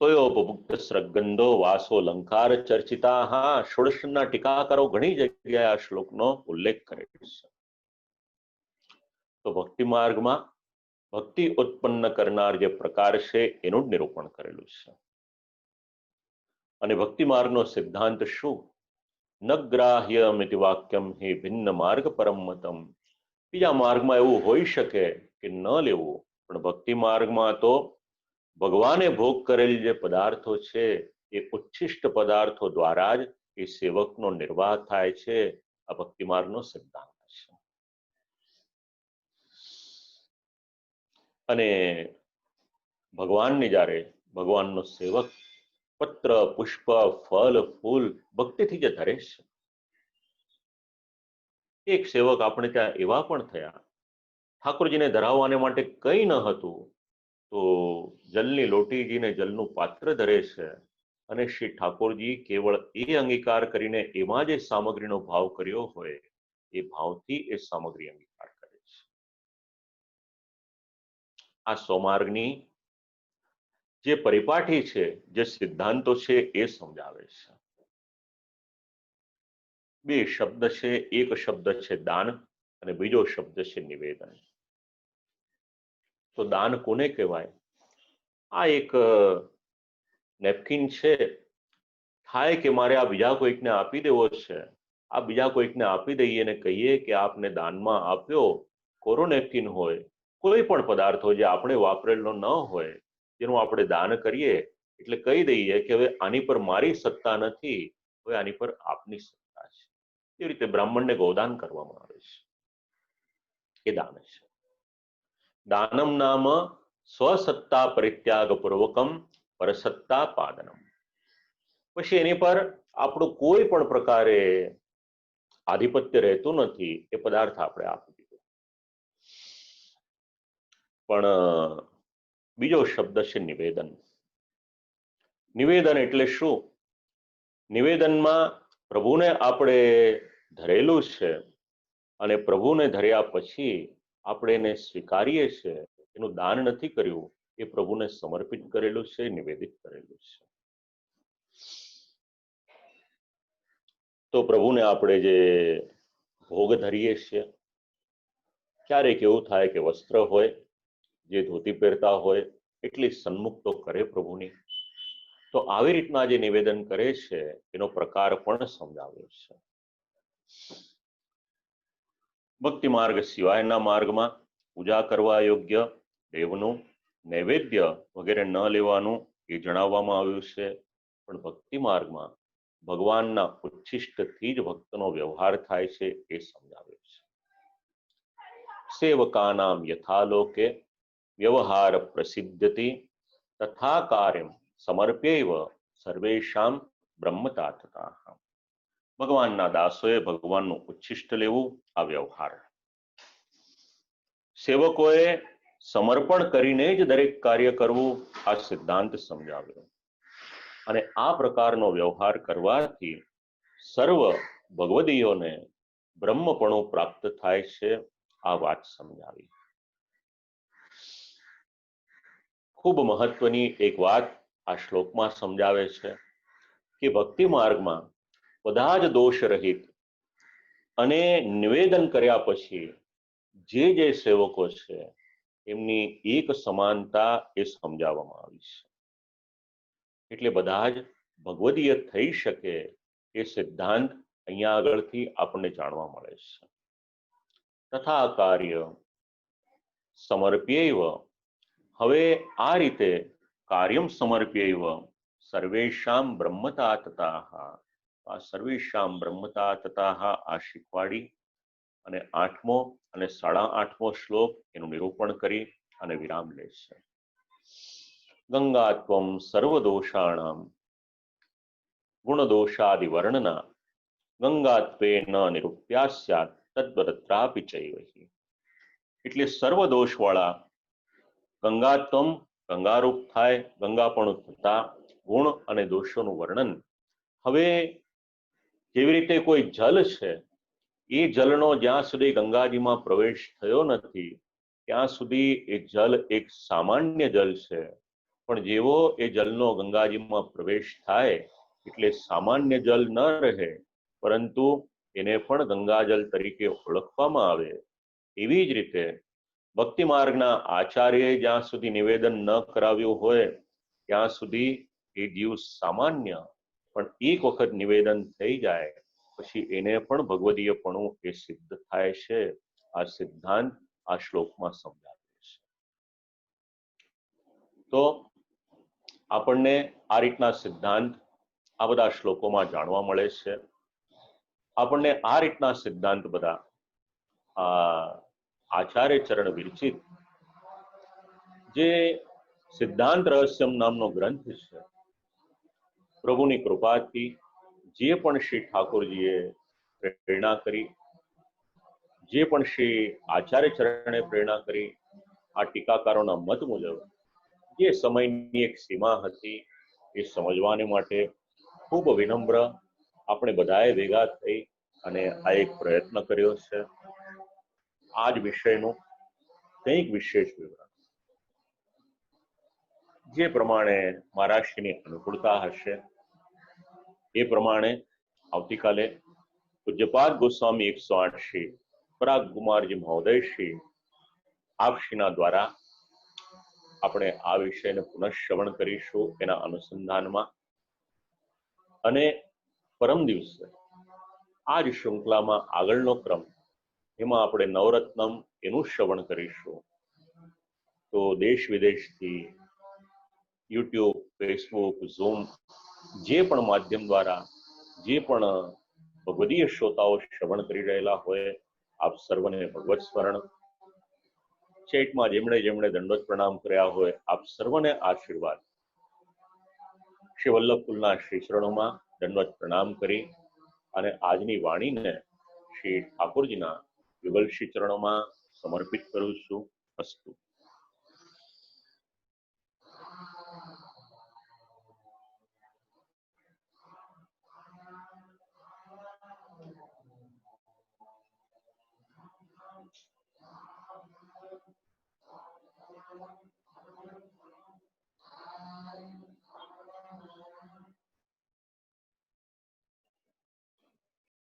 Speaker 1: તોયોપભુક્ત સ્રગંધો વાસો લંકાર ચર્ચિતા. હા, ષોડશના ટીકાકારો ઘણી જગ્યાએ આ શ્લોકનો ઉલ્લેખ કરે છે. તો ભક્તિ માર્ગમાં ભક્તિ ઉત્પન્ન કરનાર જે પ્રકાર છે એનું જ નિરૂપણ કરેલું છે. અને ભક્તિ માર્ગનો સિદ્ધાંત શું? નગ્રાહ્યમિતિ વાક્યમ હિ ભિન્ન માર્ગ પરમ મતમ. બીજા માર્ગમાં એવું હોઈ શકે કે ન લેવું, પણ ભક્તિ માર્ગમાં તો ભગવાને ભોગ કરેલ જે પદાર્થો છે એ ઉચ્છિષ્ટ પદાર્થો દ્વારા જ એ સેવકનો નિર્વાહ થાય છે. આ ભક્તિ માર્ગનો સિદ્ધાંત છે. અને ભગવાનને જ્યારે ભગવાનનો સેવક પત્ર પુષ્પ ફળ ફૂલ ભક્તિથી જે ધરે છે, એક સેવક આપણે ત્યાં એવા પણ થયા, ઠાકોરજીને ધરાવવાને માટે કંઈ ન હતું, તો જલની લોટીજીને જલનું પાત્ર ધરે છે, અને શ્રી ઠાકોરજી કેવળ એ અંગીકાર કરીને એમાં જે સામગ્રીનો ભાવ કર્યો હોય એ ભાવથી એ સામગ્રી અંગીકાર કરે છે. આ સોમાર્ગની જે પરિપાઠી છે, જે સિદ્ધાંતો છે એ સમજાવે છે. બે શબ્દ છે, એક શબ્દ છે દાન અને બીજો શબ્દ છે નિવેદન. તો દાન કોને કહેવાય? આ એક નેપકિન છે, થાય કે મારે આ બીજા કોઈકને આપી દેવો છે, આ બીજા કોઈકને આપી દઈએ અને કહીએ કે આપને દાનમાં આપ્યો, કોરો નેપકિન હોય, કોઈ પણ પદાર્થ હોય જે આપણે વાપરેલો ન હોય, જેનું આપણે દાન કરીએ, એટલે કહી દઈએ કે હવે આની પર મારી સત્તા નથી, હવે આની પર આપની સત્તા છે. એ રીતે બ્રાહ્મણને ગૌદાન કરવામાં આવે છે, એ દાન છે. દાનમ નામ સ્વસત્તા પરિત્યાગ પૂર્વકમ પરસત્તા પાદનમ. પછી એની પર આપણું કોઈ પણ પ્રકારે આધિપત્ય રહેતું નથી, એ પદાર્થ આપણે આપી દીધો. પણ બીજો શબ્દ છે નિવેદન. નિવેદન એટલે શું? નિવેદનમાં પ્રભુને આપણે ધરેલું છે, અને પ્રભુને ધર્યા પછી આપણે એને સ્વીકારીએ છીએ, એનું દાન નથી કર્યું, એ પ્રભુને સમર્પિત કરેલું છે, નિવેદિત કરેલું છે. તો પ્રભુને આપણે જે ભોગ ધરીએ છીએ, ક્યારેક એવું થાય કે વસ્ત્ર હોય, જે ધોતી પહેરતા હોય એટલી સન્મુખ તો કરે પ્રભુની. તો આવી રીતના જે નિવેદન કરે છે એનો પ્રકાર પણ સમજાવ્યો છે. ભક્તિ માર્ગ સિવાયના માર્ગમાં પૂજા કરવા યોગ્ય દેવનું નૈવેદ્ય વગેરે ન લેવાનું એ જણાવવામાં આવ્યું છે. પણ ભક્તિ માર્ગમાં ભગવાનના ઉચ્છિષ્ટથી જ ભક્તનો વ્યવહાર થાય છે એ સમજાવ્યું છે. સેવકાનામ યથાલોકે વ્યવહાર પ્રસિદ્ધતિ તથા કાર્યમ સમર્પ્યૈવ સર્વેષામ બ્રહ્મતાથતા. ભગવાનના દાસોએ ભગવાનનું ઉચ્છિષ્ટ લેવું, આ વ્યવહાર. સેવકોએ સમર્પણ કરીને જ દરેક કાર્ય કરવું, આ સિદ્ધાંત સમજાવ્યો. અને આ પ્રકારનો વ્યવહાર કરવાથી સર્વ ભગવદીયોને બ્રહ્મપણું પ્રાપ્ત થાય છે, આ વાત સમજાવી. ખૂબ મહત્વની એક વાત આ શ્લોકમાં સમજાવે છે કે ભક્તિ માર્ગમાં બધા જ દોષ રહિત અને નિવેદન કર્યા પછી જે સેવકો છે એમની એક સમાનતા એ સમજાવવામાં આવી છે. એટલે બધા જ ભગવદીય થઈ શકે એ સિદ્ધાંત અહીંયા આગળથી આપણને જાણવા મળે છે. તથા કાર્ય સમર્પ્યૈવ, હવે આ રીતે કાર્યમ સમર્પ્યૈવ સર્વેષામ બ્રહ્મતા તતાહ, આ સર્વેષામ બ્રહ્મતા તતાહ આ શીખવાડી અને 8મો અને 8.5મો શ્લોક એનું નિરૂપણ કરી અને વિરામ લે છે. ગંગાત્વમ સર્વદોષાણામ ગુણદોષાદિ વર્ણના ગંગાત્વે ન નિરૂપ્યા સ્યાત તદ્વત્રાપી ચૈવ. એટલે સર્વ દોષવાળા ગંગાત્વમ, ગંગારૂપ થાય, ગંગાપણું થતા ગુણ અને દોષોનું વર્ણન. હવે જેવી રીતે કોઈ જલ છે, એ જલનો જ્યાં સુધી ગંગાજીમાં પ્રવેશ થયો નથી ત્યાં સુધી એ જલ એક સામાન્ય જલ છે. પણ જેવો એ જલનો ગંગાજીમાં પ્રવેશ થાય એટલે સામાન્ય જલ ન રહે, પરંતુ એને પણ ગંગાજલ તરીકે ઓળખવામાં આવે. એવી જ રીતે ભક્તિ માર્ગના આચાર્યએ જ્યાં સુધી નિવેદન ન કરાવ્યું હોય ત્યાં સુધી એ જીવ સામાન્ય, પણ એક વખત નિવેદન થઈ જાય પછી એને પણ ભગવદીયપણું એ સિદ્ધ થાય છે. આ સિદ્ધાંત આ શ્લોકમાં સમજાવે છે. તો આપણને આ રીતના સિદ્ધાંત આ બધા શ્લોકોમાં જાણવા મળે છે. આપણને આ રીતના સિદ્ધાંત બધા આચાર્ય ચરણ વિરચિત જે સિદ્ધાંત રહસ્યમ નામનો ગ્રંથ છે, પ્રભુની કૃપાથી જે પણ શ્રી ઠાકોરજીએ પ્રેરણા કરી, જે પણ શ્રી આચાર્ય ચરણે પ્રેરણા કરી, આ ટીકાકારોના મત મુજબ જે સમયની એક સીમા હતી એ સમજવાને માટે ખૂબ વિનમ્ર આપણે બધાએ ભેગા થઈ અને આ એક પ્રયત્ન કર્યો છે. આ જ વિષયનું કંઈક વિશેષ વિવરણ જે પ્રમાણે મહારાષ્ટ્રની અનુકૂળતા હશે એ પ્રમાણે આવતીકાલે પૂજ્યપાદ ગોસ્વામી 108 શ્રી પરાગ કુમારજી મહોદય શ્રી આપશ્રીના દ્વારા આપણે આ વિષયને પુનઃશ્રવણ કરીશું એના અનુસંધાનમાં. અને પરમ દિવસે આ જ શૃંખલામાં આગળનો ક્રમ એમાં આપણે નવરત્નમ એનું શ્રવણ કરીશું. તો દેશ વિદેશથી યુટ્યુબ, ફેસબુક, ઝૂમ જે પણ માધ્યમ દ્વારા જે પણ ભગવદીય શ્રોતાઓ શ્રવણ કરી રહેલા હોય, આપ સર્વને ભગવત સ્મરણ. ચેટમાં જેમણે જેમણે દંડવત પ્રણામ કર્યા હોય આપ સર્વને આશીર્વાદ. શ્રી વલ્લભકુલના શ્રી ચરણોમાં દંડવત પ્રણામ કરી અને આજની વાણીને શ્રી ઠાકોરજીના યુગલ શ્રી ચરણોમાં સમર્પિત કરું છું. અસ્તુ.